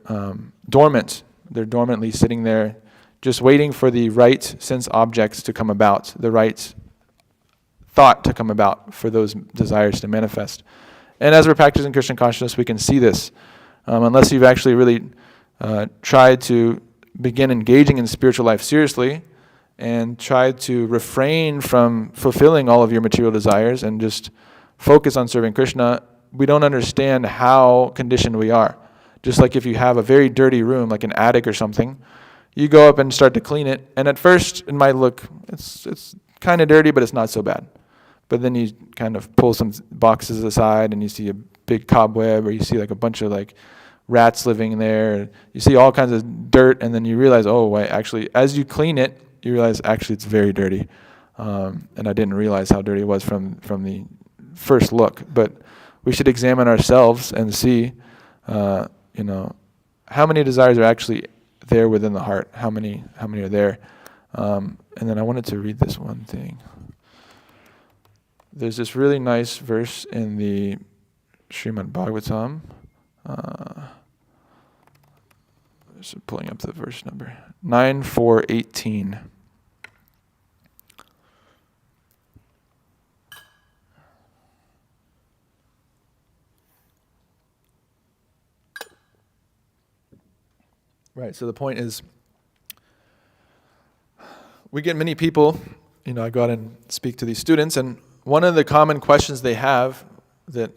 dormant. They're dormantly sitting there, just waiting for the right sense objects to come about, the right thought to come about for those desires to manifest. And as we're practicing Krishna consciousness, we can see this. Unless you've actually really tried to begin engaging in spiritual life seriously and try to refrain from fulfilling all of your material desires and just focus on serving Krishna, we don't understand how conditioned we are. Just like if you have a very dirty room, like an attic or something, you go up and start to clean it, and at first it might look, it's kind of dirty, but it's not so bad. But then you kind of pull some boxes aside and you see a big cobweb, or you see like a bunch of like rats living in there. You see all kinds of dirt, and then you realize, oh, wait, actually, as you clean it, you realize actually it's very dirty. And I didn't realize how dirty it was from the first look. But we should examine ourselves and see, how many desires are actually there within the heart. How many are there? And then I wanted to read this one thing. There's this really nice verse in the Srimad Bhagavatam. Just pulling up the verse number. 9:4:18. Right, so the point is, we get many people, I go out and speak to these students, and one of the common questions they have that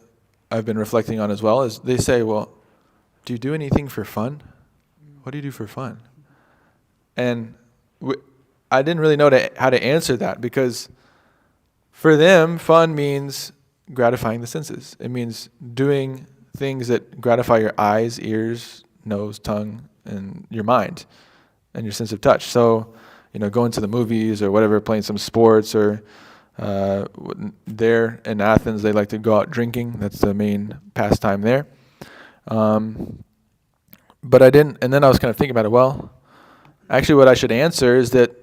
I've been reflecting on as well is they say, well, do you do anything for fun? What do you do for fun? And I didn't really know how to answer that, because for them, fun means gratifying the senses. It means doing things that gratify your eyes, ears, nose, tongue, and your mind and your sense of touch. So, going to the movies or whatever, playing some sports, or there in Athens, they like to go out drinking. That's the main pastime there. But I didn't, and then I was kind of thinking about it. Well, actually what I should answer is that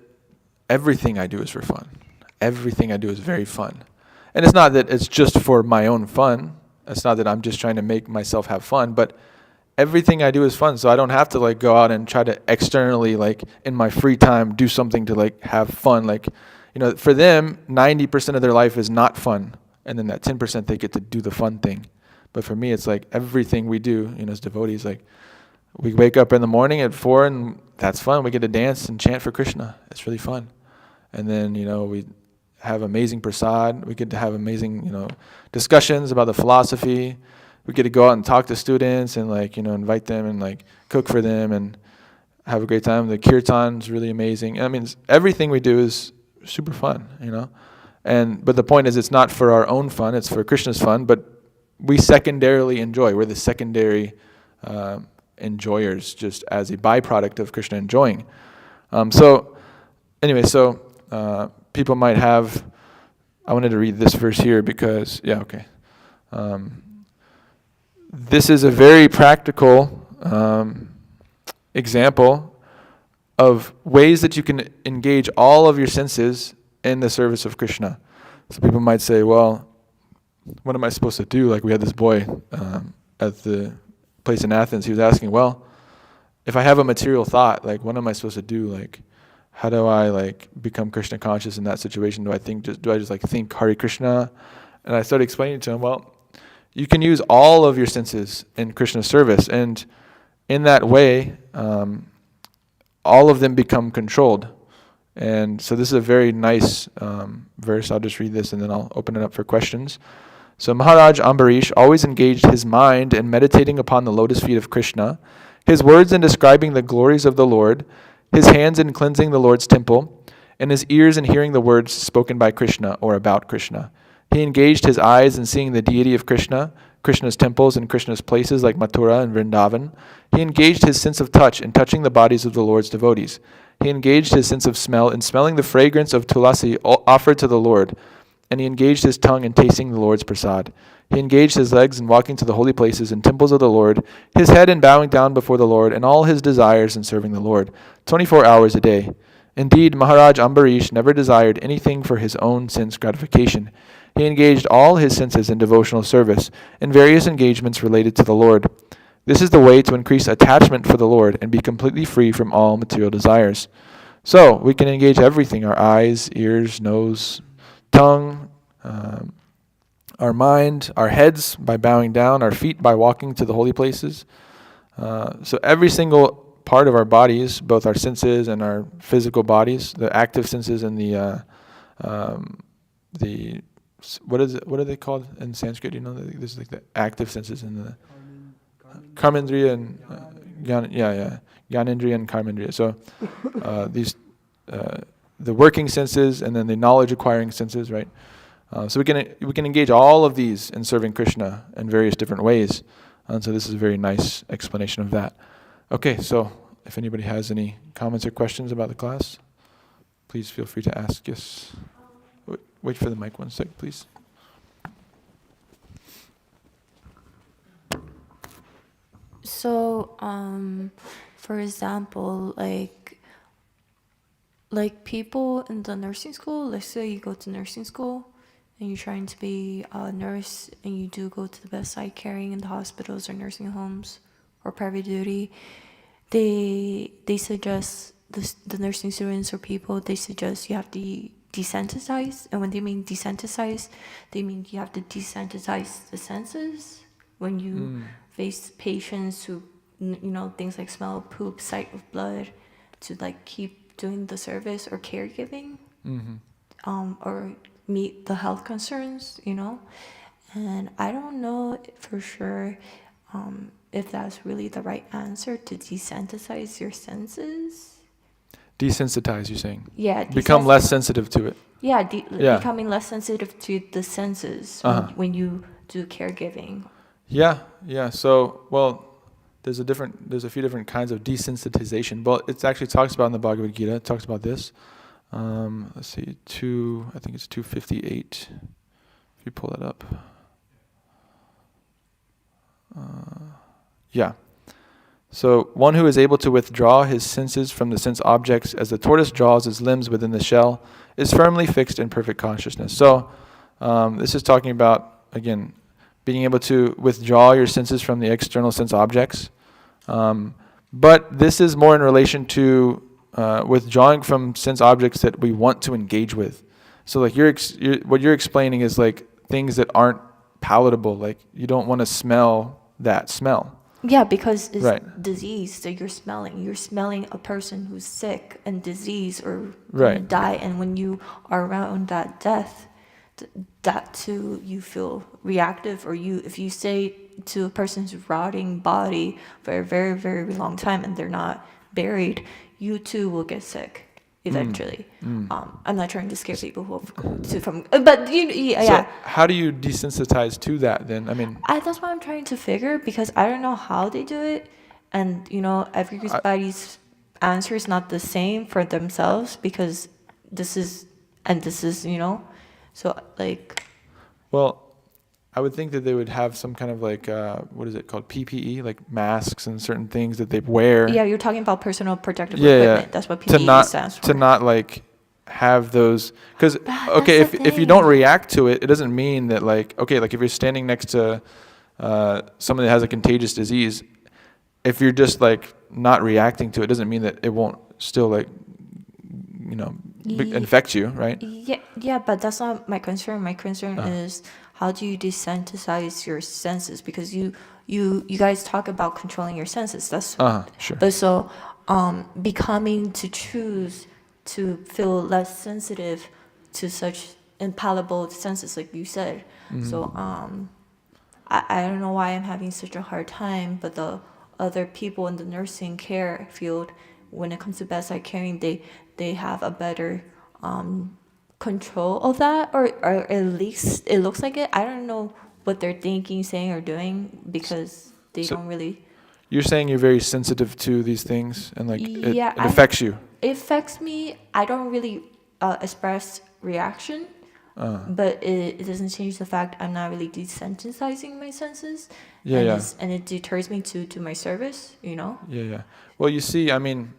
everything I do is for fun. Everything I do is very fun. And it's not that it's just for my own fun. It's not that I'm just trying to make myself have fun, but everything I do is fun. So I don't have to go out and try to externally, in my free time, do something to have fun. For them, 90% of their life is not fun. And then that 10% they get to do the fun thing. But for me, it's everything we do, as devotees, we wake up in the morning at 4 and that's fun. We get to dance and chant for Krishna. It's really fun. And then, we have amazing prasad. We get to have amazing, discussions about the philosophy. We get to go out and talk to students and invite them and cook for them and have a great time. The kirtan is really amazing. I mean, everything we do is super fun, but the point is, it's not for our own fun, it's for Krishna's fun, but we secondarily enjoy. We're the secondary enjoyers, just as a byproduct of Krishna enjoying. So people might have, I wanted to read this verse here because, this is a very practical example of ways that you can engage all of your senses in the service of Krishna. So people might say, well, what am I supposed to do? We had this boy at the place in Athens. He was asking, well, if I have a material thought, what am I supposed to do? How do I become Krishna conscious in that situation? Do I just think Hare Krishna? And I started explaining to him, well, you can use all of your senses in Krishna's service, and in that way, all of them become controlled. And so this is a very nice verse. I'll just read this and then I'll open it up for questions. So Maharaj Ambarish always engaged his mind in meditating upon the lotus feet of Krishna, his words in describing the glories of the Lord, his hands in cleansing the Lord's temple, and his ears in hearing the words spoken by Krishna or about Krishna. He engaged his eyes in seeing the deity of Krishna, Krishna's temples and Krishna's places like Mathura and Vrindavan. He engaged his sense of touch in touching the bodies of the Lord's devotees. He engaged his sense of smell in smelling the fragrance of tulasi offered to the Lord. And he engaged his tongue in tasting the Lord's prasad. He engaged his legs in walking to the holy places and temples of the Lord, his head in bowing down before the Lord, and all his desires in serving the Lord, 24 hours a day. Indeed, Maharaj Ambarish never desired anything for his own sense gratification. He engaged all his senses in devotional service, in various engagements related to the Lord. This is the way to increase attachment for the Lord and be completely free from all material desires. So, we can engage everything, our eyes, ears, nose, tongue, our mind, our heads by bowing down, our feet by walking to the holy places. So every single part of our bodies, both our senses and our physical bodies, the active senses and the what are they called in Sanskrit? You know, this is like the active senses and the karmendriya and Gyanendriya and karmendriya. So these the working senses and then the knowledge acquiring senses, right? So we can engage all of these in serving Krishna in various different ways. And so this is a very nice explanation of that. Okay, so if anybody has any comments or questions about the class, please feel free to ask. Yes. Wait for the mic 1 sec, please. So, for example, like people in the nursing school, let's say you go to nursing school and you're trying to be a nurse and you do go to the bedside caring in the hospitals or nursing homes or private duty, they suggest, the nursing students or people, they suggest you have to desensitize. And when they mean desensitize, they mean you have to desensitize the senses when you face patients who, things like smell of poop, sight of blood, to like keep doing the service or caregiving, or meet the health concerns, And I don't know for sure if that's really the right answer, to desensitize your senses. Desensitize, you're saying? Yeah. Become less sensitive to it. Yeah, becoming less sensitive to the senses when you do caregiving. Yeah. So, well, there's a few different kinds of desensitization. Well, it actually talks about in the Bhagavad Gita. It talks about this. Let's see, I think it's 258. If you pull that up. Yeah. So one who is able to withdraw his senses from the sense objects as the tortoise draws its limbs within the shell is firmly fixed in perfect consciousness. So this is talking about, again, being able to withdraw your senses from the external sense objects. But this is more in relation to withdrawing from sense objects that we want to engage with. So like what you're explaining is like things that aren't palatable, like you don't want to smell that smell. Yeah, because it's disease that you're smelling. You're smelling a person who's sick and disease or gonna die, and when you are around that death, that too you feel reactive. Or if you say to a person's rotting body for a very, very long time and they're not buried, you too will get sick eventually. I'm not trying to scare people but So how do you desensitize to that then? I mean, that's what I'm trying to figure, because I don't know how they do it, and everybody's answer is not the same for themselves, because this is so like. Well, I would think that they would have some kind of like, what is it called? PPE, like masks and certain things that they wear. Yeah, you're talking about personal protective equipment. Yeah. That's what PPE stands for. To not like have those, because, okay, if you don't react to it, it doesn't mean that like, okay, like if you're standing next to someone that has a contagious disease, if you're just like not reacting to it, doesn't mean that it won't still like, infect you, right? Yeah, but that's not my concern. My concern is, how do you desensitize your senses? Because you guys talk about controlling your senses. That's sure. But so becoming to choose to feel less sensitive to such impalpable senses, like you said. So I don't know why I'm having such a hard time, but the other people in the nursing care field, when it comes to bedside caring, they have a better control of that, or at least it looks like it. I don't know what they're thinking, saying, or doing, because they don't really. You're saying you're very sensitive to these things, and like it affects you. It affects me. I don't really express reaction, but it doesn't change the fact I'm not really desensitizing my senses. And it deters me to my service. Yeah. Well, you see, I mean,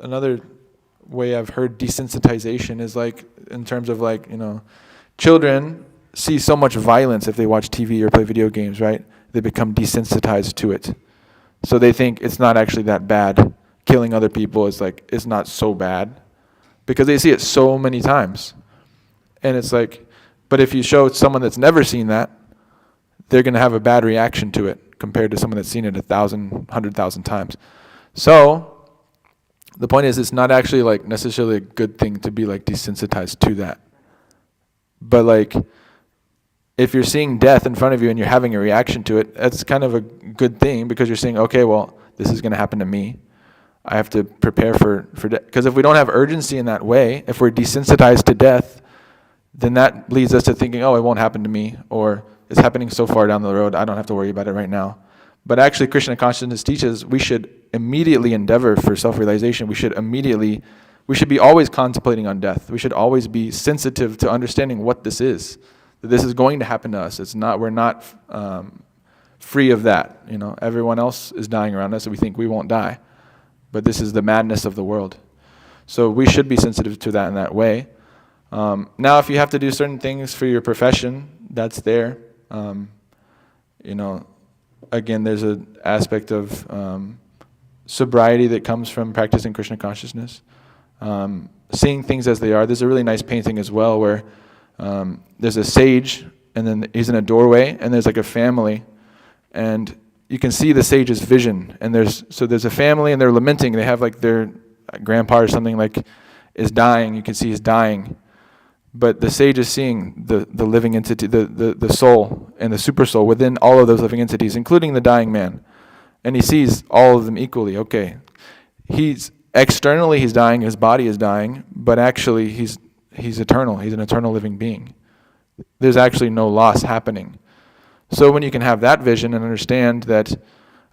another way I've heard desensitization is like in terms of like, children see so much violence if they watch TV or play video games, right? They become desensitized to it. So they think it's not actually that bad. Killing other people is like, it's not so bad, because they see it so many times. And it's like, but if you show someone that's never seen that, they're going to have a bad reaction to it compared to someone that's seen it 1,000, 100,000 times. So the point is, it's not actually like necessarily a good thing to be like desensitized to that. But like, if you're seeing death in front of you and you're having a reaction to it, that's kind of a good thing, because you're saying, okay, well, this is going to happen to me. I have to prepare for death. Because if we don't have urgency in that way, if we're desensitized to death, then that leads us to thinking, oh, it won't happen to me, or it's happening so far down the road, I don't have to worry about it right now. But actually, Krishna consciousness teaches we should immediately endeavor for self-realization. We should be always contemplating on death. We should always be sensitive to understanding what this is. That this is going to happen to us. We're not free of that. Everyone else is dying around us, and we think we won't die. But this is the madness of the world. So we should be sensitive to that in that way. Now, if you have to do certain things for your profession, that's there. Again, there's an aspect of sobriety that comes from practicing Krishna consciousness. Seeing things as they are. There's a really nice painting as well where there's a sage, and then he's in a doorway, and there's like a family, and you can see the sage's vision. And there's a family, and they're lamenting. They have like their grandpa or something like is dying. You can see he's dying. But the sage is seeing the living entity, the soul and the super soul within all of those living entities, including the dying man. And he sees all of them equally. Okay, externally he's dying, his body is dying, but actually he's eternal. He's an eternal living being. There's actually no loss happening. So when you can have that vision and understand that,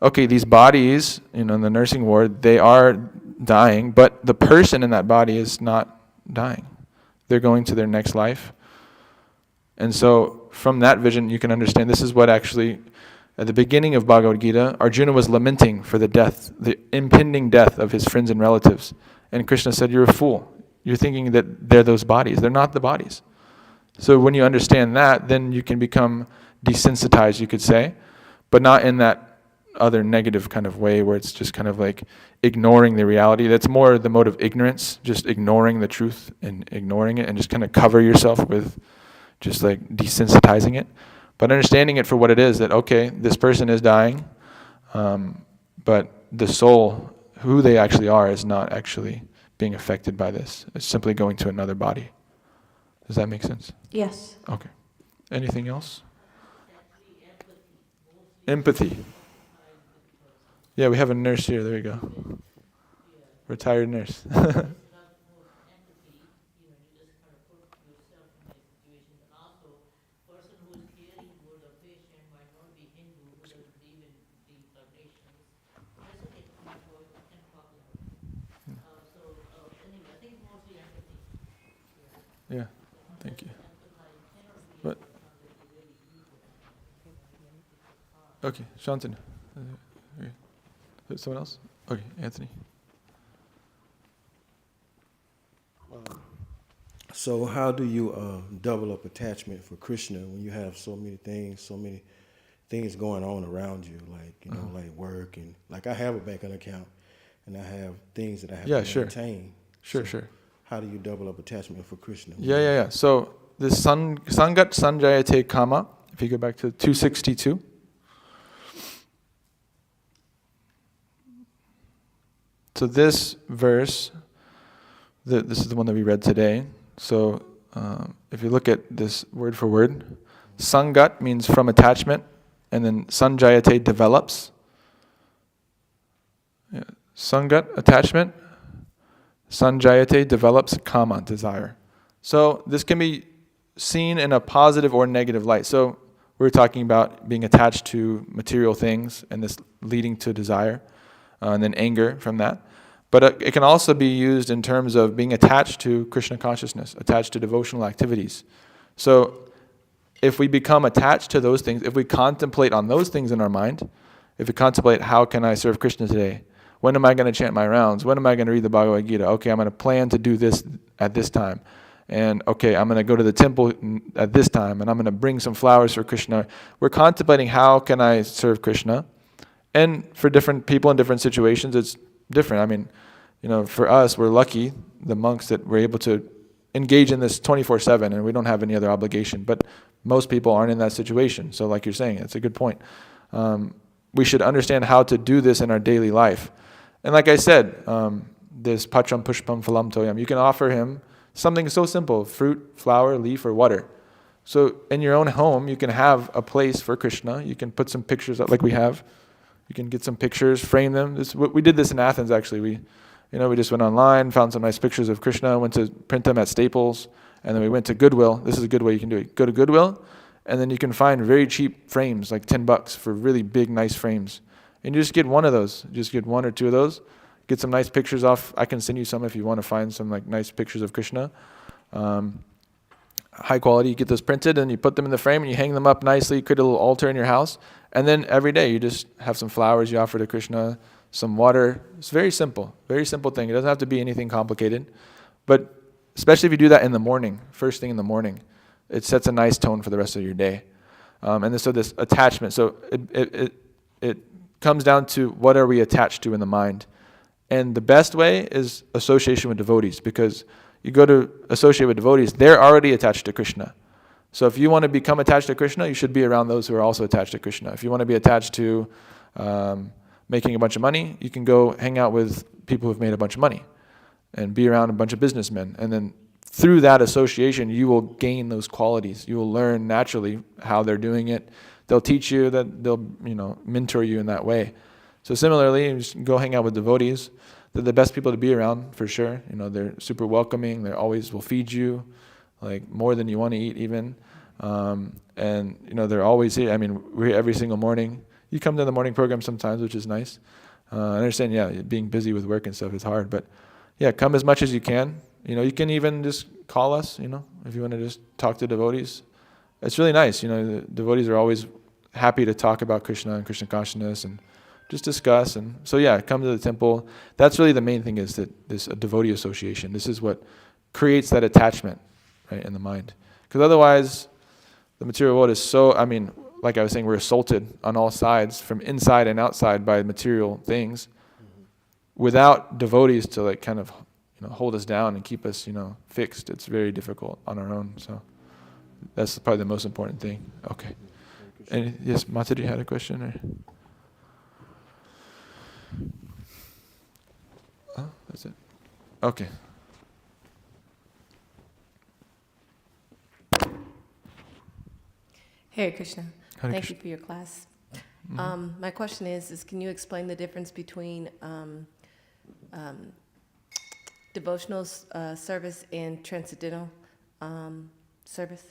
okay, these bodies, in the nursing ward, they are dying, but the person in that body is not dying. They're going to their next life. And so from that vision, you can understand this is what actually, at the beginning of Bhagavad Gita, Arjuna was lamenting for the impending death of his friends and relatives. And Krishna said, you're a fool. You're thinking that they're those bodies. They're not the bodies. So when you understand that, then you can become desensitized, you could say, but not in that other negative kind of way where it's just kind of like ignoring the reality. That's more the mode of ignorance, just ignoring the truth and ignoring it and just kind of cover yourself with just like desensitizing it. But understanding it for what it is, that okay, this person is dying, but the soul, who they actually are, is not actually being affected by this. It's simply going to another body. Does that make sense? Yes. Okay. Anything else? Empathy. Yeah, we have a nurse here. There you go. Retired nurse. Yeah, thank you. What? Okay, Shantan. Someone else? Okay, Anthony. So how do you double up attachment for Krishna when you have so many things going on around you, like like work, and like I have a banking account and I have things that I have to maintain. Sure. How do you double up attachment for Krishna? Yeah. So the Sangat Sanjayate Kama, if you go back to 262. So this verse, this is the one that we read today. So if you look at this word for word, Sangat means from attachment, and then Sanjayate develops. Yeah. Sangat, attachment. Sanjayate develops kama, desire. So this can be seen in a positive or negative light. So we're talking about being attached to material things and this leading to desire, and then anger from that. But it can also be used in terms of being attached to Krishna consciousness, attached to devotional activities. So if we become attached to those things, if we contemplate on those things in our mind, if we contemplate, how can I serve Krishna today? When am I going to chant my rounds? When am I going to read the Bhagavad Gita? Okay, I'm going to plan to do this at this time. And okay, I'm going to go to the temple at this time, and I'm going to bring some flowers for Krishna. We're contemplating, how can I serve Krishna? And for different people in different situations, it's different. I mean, for us, we're lucky, the monks, that we're able to engage in this 24/7, and we don't have any other obligation. But most people aren't in that situation. So like you're saying, it's a good point. We should understand how to do this in our daily life. And like I said, this patram pushpam phalam toyam, you can offer him something so simple, fruit, flower, leaf, or water. So in your own home, you can have a place for Krishna. You can put some pictures up like we have. You can get some pictures, frame them. We did this in Athens, actually. We just went online, found some nice pictures of Krishna, went to print them at Staples, and then we went to Goodwill. This is a good way you can do it. Go to Goodwill, and then you can find very cheap frames, like $10 for really big, nice frames. And you just get one of those. Just get one or two of those. Get some nice pictures off. I can send you some if you want to find some like nice pictures of Krishna. High quality, you get those printed and you put them in the frame and you hang them up nicely, create a little altar in your house. And then every day you just have some flowers you offer to Krishna, some water. It's very simple thing. It doesn't have to be anything complicated. But especially if you do that in the morning, first thing in the morning, it sets a nice tone for the rest of your day. So this attachment, so it comes down to what are we attached to in the mind. And the best way is association with devotees, because you go to associate with devotees, they're already attached to Krishna. So if you want to become attached to Krishna, you should be around those who are also attached to Krishna. If you want to be attached to making a bunch of money, you can go hang out with people who've made a bunch of money and be around a bunch of businessmen. And then through that association, you will gain those qualities. You will learn naturally how they're doing it. They'll teach you, that they'll mentor you in that way. So similarly, you just go hang out with devotees. They're the best people to be around, for sure. They're super welcoming. They always will feed you, like more than you want to eat even. They're always here. I mean, we're here every single morning. You come to the morning program sometimes, which is nice. I understand, being busy with work and stuff is hard. But come as much as you can. You can even just call us, if you want to just talk to devotees. It's really nice. The devotees are always happy to talk about Krishna and Krishna consciousness and just discuss. And so come to the temple. That's really the main thing, is that this devotee association. This is what creates that attachment, right, in the mind. Because otherwise, the material world is so, like I was saying, we're assaulted on all sides, from inside and outside, by material things. Without devotees to kind of hold us down and keep us fixed, it's very difficult on our own. So that's probably the most important thing. Okay. And yes, Mataji had a question, or? Oh, that's it. Okay. Hare Krishna. Hare Thank Krishna. you for your class. Mm-hmm. My question is can you explain the difference between devotional service and transcendental service?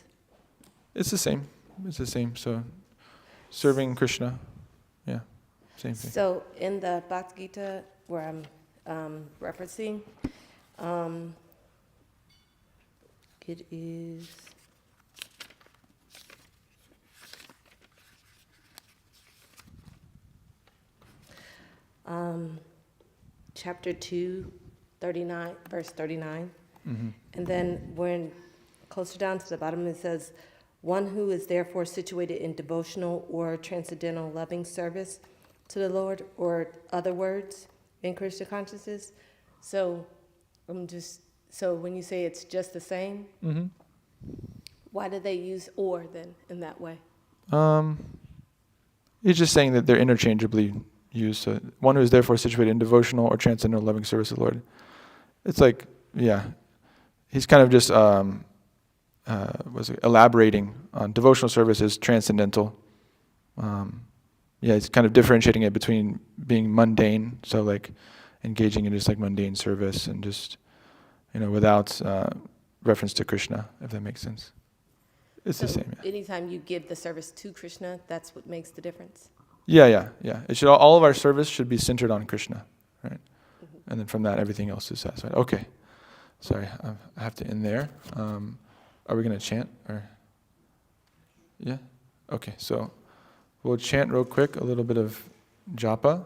It's the same. So, serving Krishna, same thing. So in the Bhagavad Gita, where I'm referencing, it is chapter 2, 39, verse 39. Mm-hmm. And then when closer down to the bottom, it says, one who is therefore situated in devotional or transcendental loving service to the Lord, or other words in Krishna consciousness. So when you say it's just the same, Mm-hmm. why do they use or then in that way? It's just saying that they're interchangeably used. So one who is therefore situated in devotional or transcendental loving service of the Lord. It's like, he's kind of just elaborating on devotional service is transcendental. It's kind of differentiating it between being mundane, so like engaging in just like mundane service and just, without reference to Krishna, if that makes sense. It's the same. Yeah. Anytime you give the service to Krishna, that's what makes the difference? Yeah. It should all of our service should be centered on Krishna, right? Mm-hmm. And then from that, everything else is satisfied. Okay. Sorry, I have to end there. Are we going to chant? Or? Yeah? Okay, so we'll chant real quick, a little bit of japa.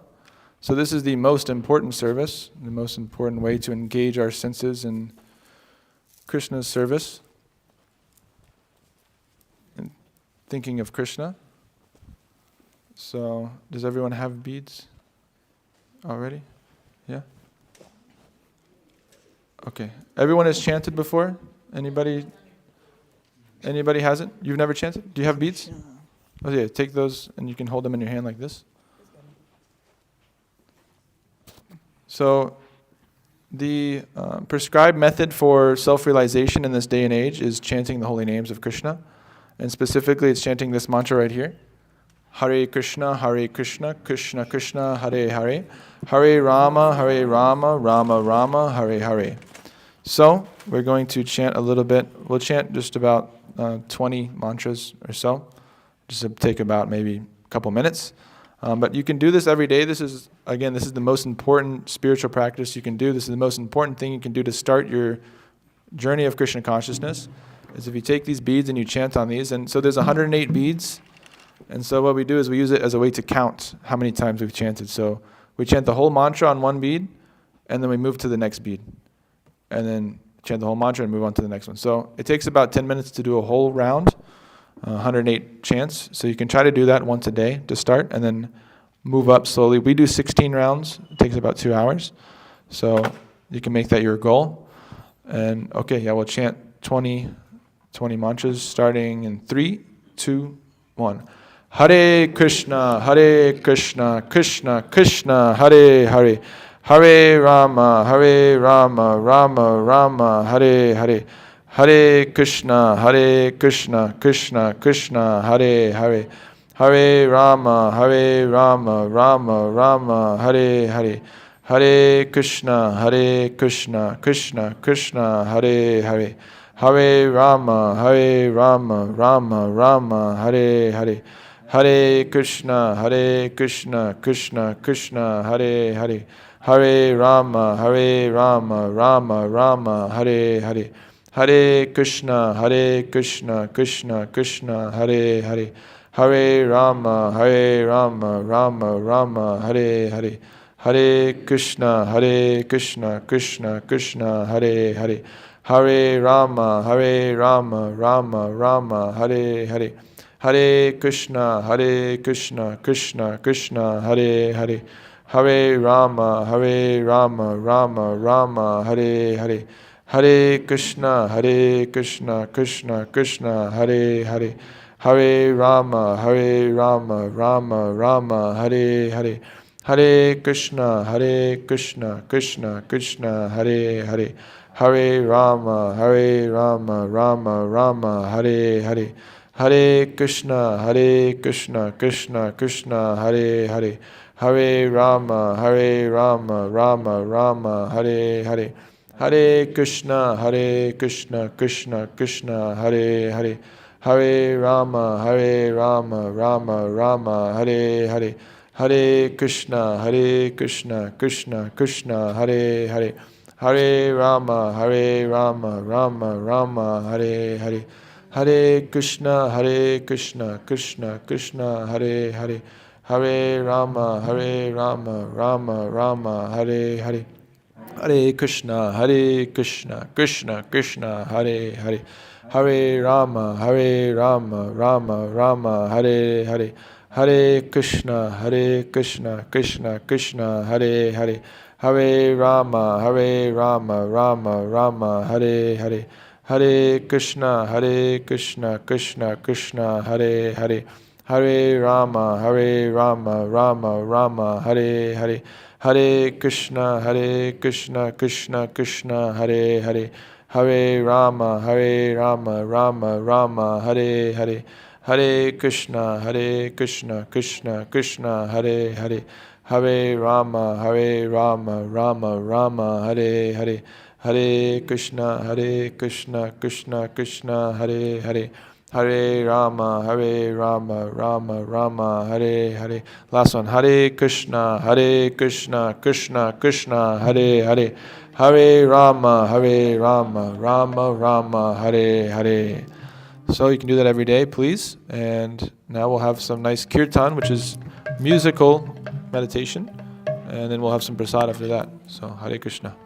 So this is the most important service, the most important way to engage our senses in Krishna's service. And thinking of Krishna. So, does everyone have beads already? Yeah? Okay. Everyone has chanted before? Anybody? Anybody hasn't? You've never chanted? Do you have beads? Oh yeah, take those and you can hold them in your hand like this. So the prescribed method for self-realization in this day and age is chanting the holy names of Krishna. And specifically, it's chanting this mantra right here. Hare Krishna, Krishna Krishna, Hare Hare. Hare Rama, Rama Rama, Hare Hare. So, we're going to chant a little bit. We'll chant just about 20 mantras or so. Just to take about maybe a couple minutes. But you can do this every day. This is the most important spiritual practice you can do. This is the most important thing you can do to start your journey of Krishna consciousness. Is if you take these beads and you chant on these. And so there's 108 beads. And so what we do is we use it as a way to count how many times we've chanted. So we chant the whole mantra on one bead, and then we move to the next bead. And then chant the whole mantra and move on to the next one. So it takes about 10 minutes to do a whole round, 108 chants. So you can try to do that once a day to start, and then move up slowly. We do 16 rounds. It takes about 2 hours. So you can make that your goal. And we'll chant 20 mantras starting in 3, 2, 1. Hare Krishna, Krishna Krishna, Hare Hare. Hare Rama, Rama Rama, Hare Hare. Hare Krishna, Krishna Krishna, Hare Hare. Hare Rama, Rama Rama, Hare Hare. Hare Krishna, Krishna Krishna, Hare Hare. Hare Rama, Rama Rama, Hare Hare. Hare Krishna, Krishna Krishna, Hare Hare. Hare Rama, Rama Rama, Hare Hare. Hare Krishna, Krishna Krishna, Hare Hare. Hare Rama, Rama Rama, Hare Hare. Hare Krishna, Krishna Krishna, Hare Hare. Hare Rama, Rama Rama, Hare Hare. Hare Krishna, Krishna Krishna, Hare Hare. Hare Rama, Rama Rama, Hare Hare. Hare Krishna, Krishna Krishna, Hare Hare. Hare Rama, Rama Rama, Hare Hare. Hare Krishna, Krishna Krishna, Hare Hare. Hare Rama, Rama Rama, Hare Hare. Hare Krishna, Krishna Krishna, Hare Hare. Hare Rama, Rama Rama, Hare Hare. Hare Krishna, Krishna Krishna, Hare Hare. Hare Rama, Rama Rama, Hare Hare. Hare Krishna, Krishna Krishna, Hare Hare. Hare Rama, Rama Rama, Hare Hare. Hare Krishna, Krishna Krishna, Hare Hare. Hare Rama, Rama Rama, Hare Hare. Hare Krishna, Krishna Krishna, Hare Hare. Hare Rama, Rama Rama, Hare Hare. Hare Krishna, Krishna Krishna, Hare Hare. Hare Rama, Rama Rama, Hare Hare. Hare Krishna, Krishna Krishna, Hare Hare. Hare Rama, Rama Rama, Hare Hare. Hare Krishna, Krishna Krishna, Hare Hare. Hare Rama, Rama Rama, Hare Hare. Hare Krishna, Krishna Krishna, Hare Hare. Hare Rama, Rama Rama, Hare Hare. Hare Krishna, Krishna Krishna, Hare Hare. Hare Rama, Rama Rama, Hare Hare. Last one. Hare Krishna, Krishna Krishna, Hare Hare. Hare Rama, Rama Rama, Hare Hare. So you can do that every day, please. And now we'll have some nice kirtan, which is musical meditation. And then we'll have some prasad after that. So Hare Krishna.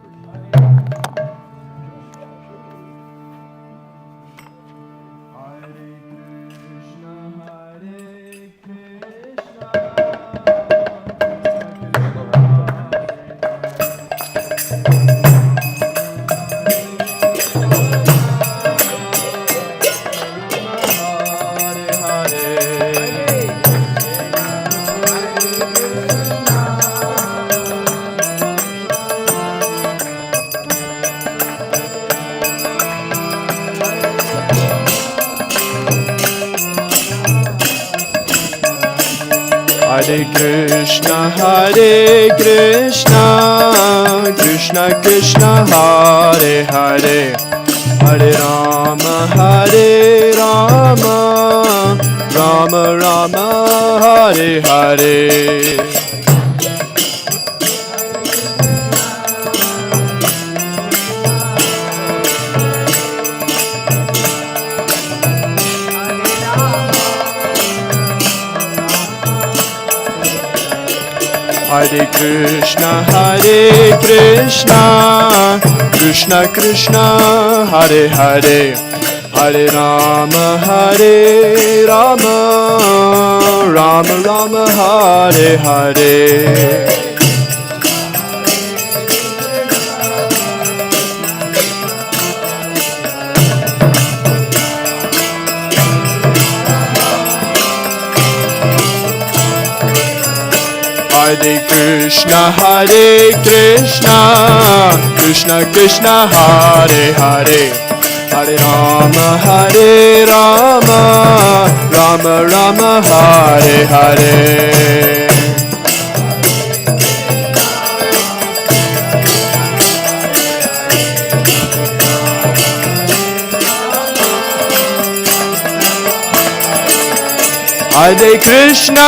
Hare Krishna, Krishna Krishna, Hare Hare, Hare Rama, Rama Rama, Hare Hare. Hare Krishna, Krishna Krishna, Hare Hare, Hare Rama, Rama Rama, Hare Hare. Hare Krishna, Krishna Krishna, Hare Hare, Hare Rama, Rama Rama, Hare Hare. Hare Krishna,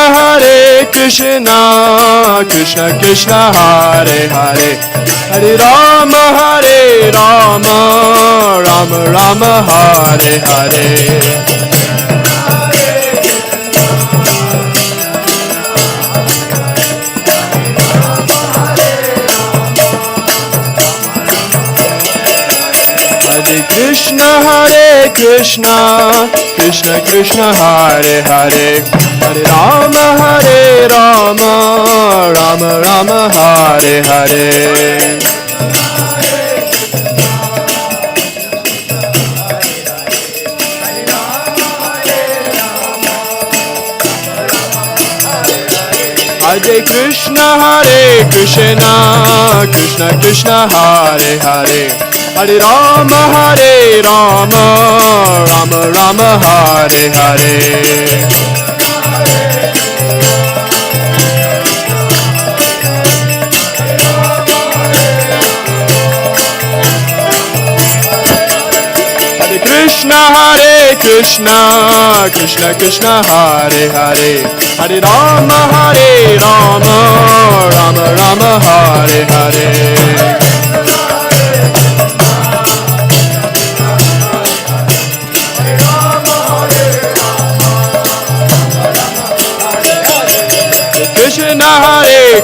Krishna Krishna, Hare Hare, Hare Rama, Rama Rama, Hare Hare. Hare Krishna, Krishna Krishna, Hare Hare, Hare Rama, Rama Rama, Hare Hare. Hare Krishna, Krishna Krishna, Hare Hare, Hare Rama, Rama Rama, Hare Hare. Krishna, Krishna Krishna, Hare Hare, Hare Rama, Rama Rama, Hare Hare.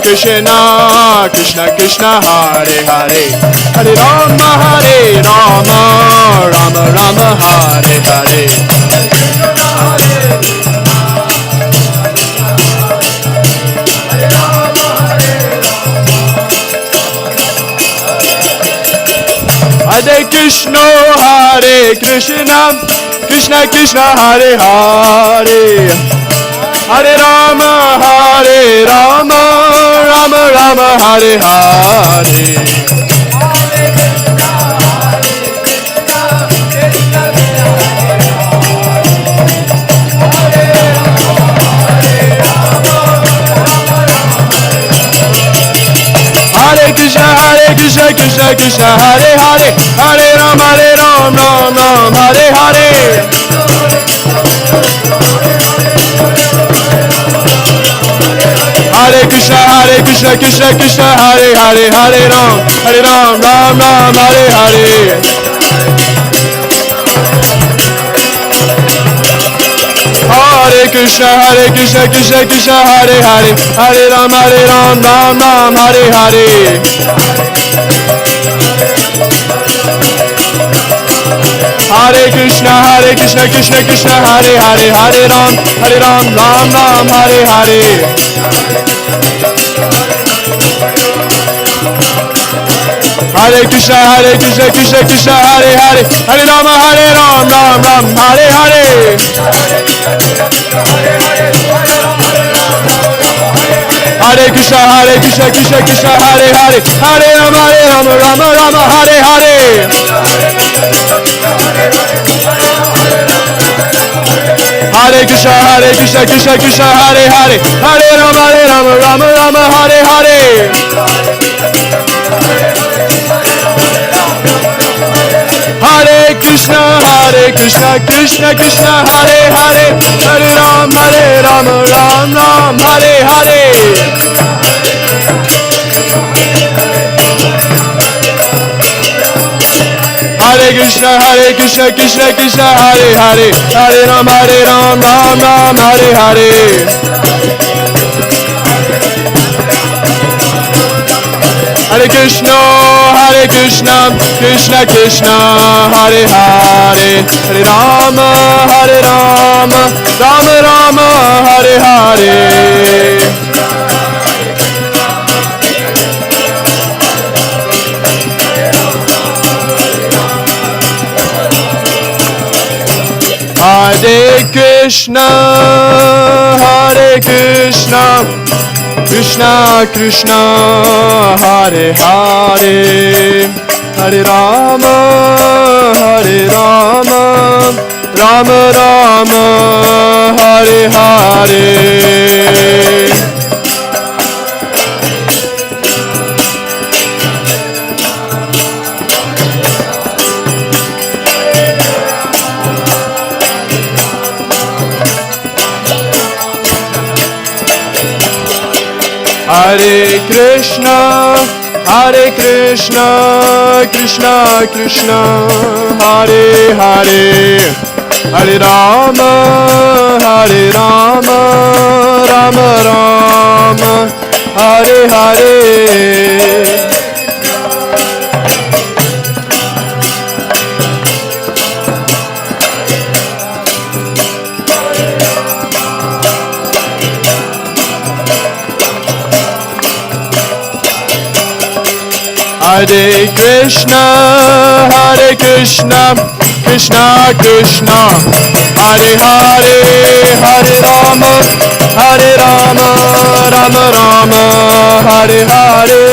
Krishna, Krishna Krishna, Hare Hare, Hare Rama, Rama Rama, Hare Hare. Hare Krishna, Krishna Krishna, Hare Hare, Hare Rama, Rama Rama, Hare Hare. Hare Krishna, Krishna Krishna, Hare Hare, Hare Rama, Ram, Hare Hare. Hare Krishna, Krishna Krishna, Hare Hare, Hare Ram, Ram, Hare Hare. Hare Krishna, Krishna Krishna, Hare Hare, Hare Ram, Ram, Hare Hare. Hare Krishna, Krishna Krishna, Hare Hare, Hare Ram, Ram, Hare Hare. Hare Krishna, Krishna Krishna, Hare Hare, Hare Rama, Ram, Hare Hare. Hare Krishna, Krishna Hare Hare, Hare Rama, Rama Hare Hare. Hare Hare Krishna, Krishna Krishna, Hare Hare, Hare Rama, Rama Rama, Hare Hare. Hare Krishna, Krishna Krishna, Hare Hare, Hare Ram, Ram Ram, Hare Hare. Hare Krishna, Krishna Krishna, Hare Hare, Hare Ram, Ram Ram, Hare Hare. Hare Krishna, Krishna Krishna, Hare Hare, Hare Rama, Rama Rama, Hare Hare. Hare Krishna, Krishna Krishna, Hare Hare, Hare Rama, Rama Rama, Hare Hare. Hare Krishna, Krishna Krishna, Hare Hare, Hare Rama, Rama Rama, Hare Hare. Hare Krishna, Krishna Krishna, Hare Hare, Hare Rama, Rama Rama, Hare Hare.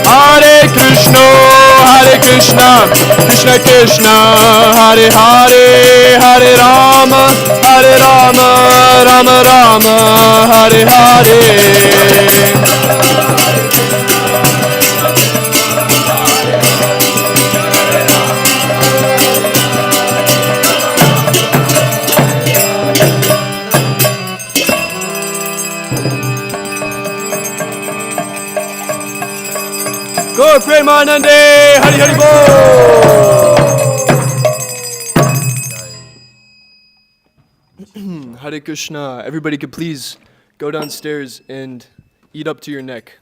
Hare Krishna, Krishna Krishna, Hare Hare, Hare Rama, Rama Rama, Hare Hare. Go Premanande, Hari Hari Bol. Hare Krishna. Everybody could please go downstairs and eat up to your neck.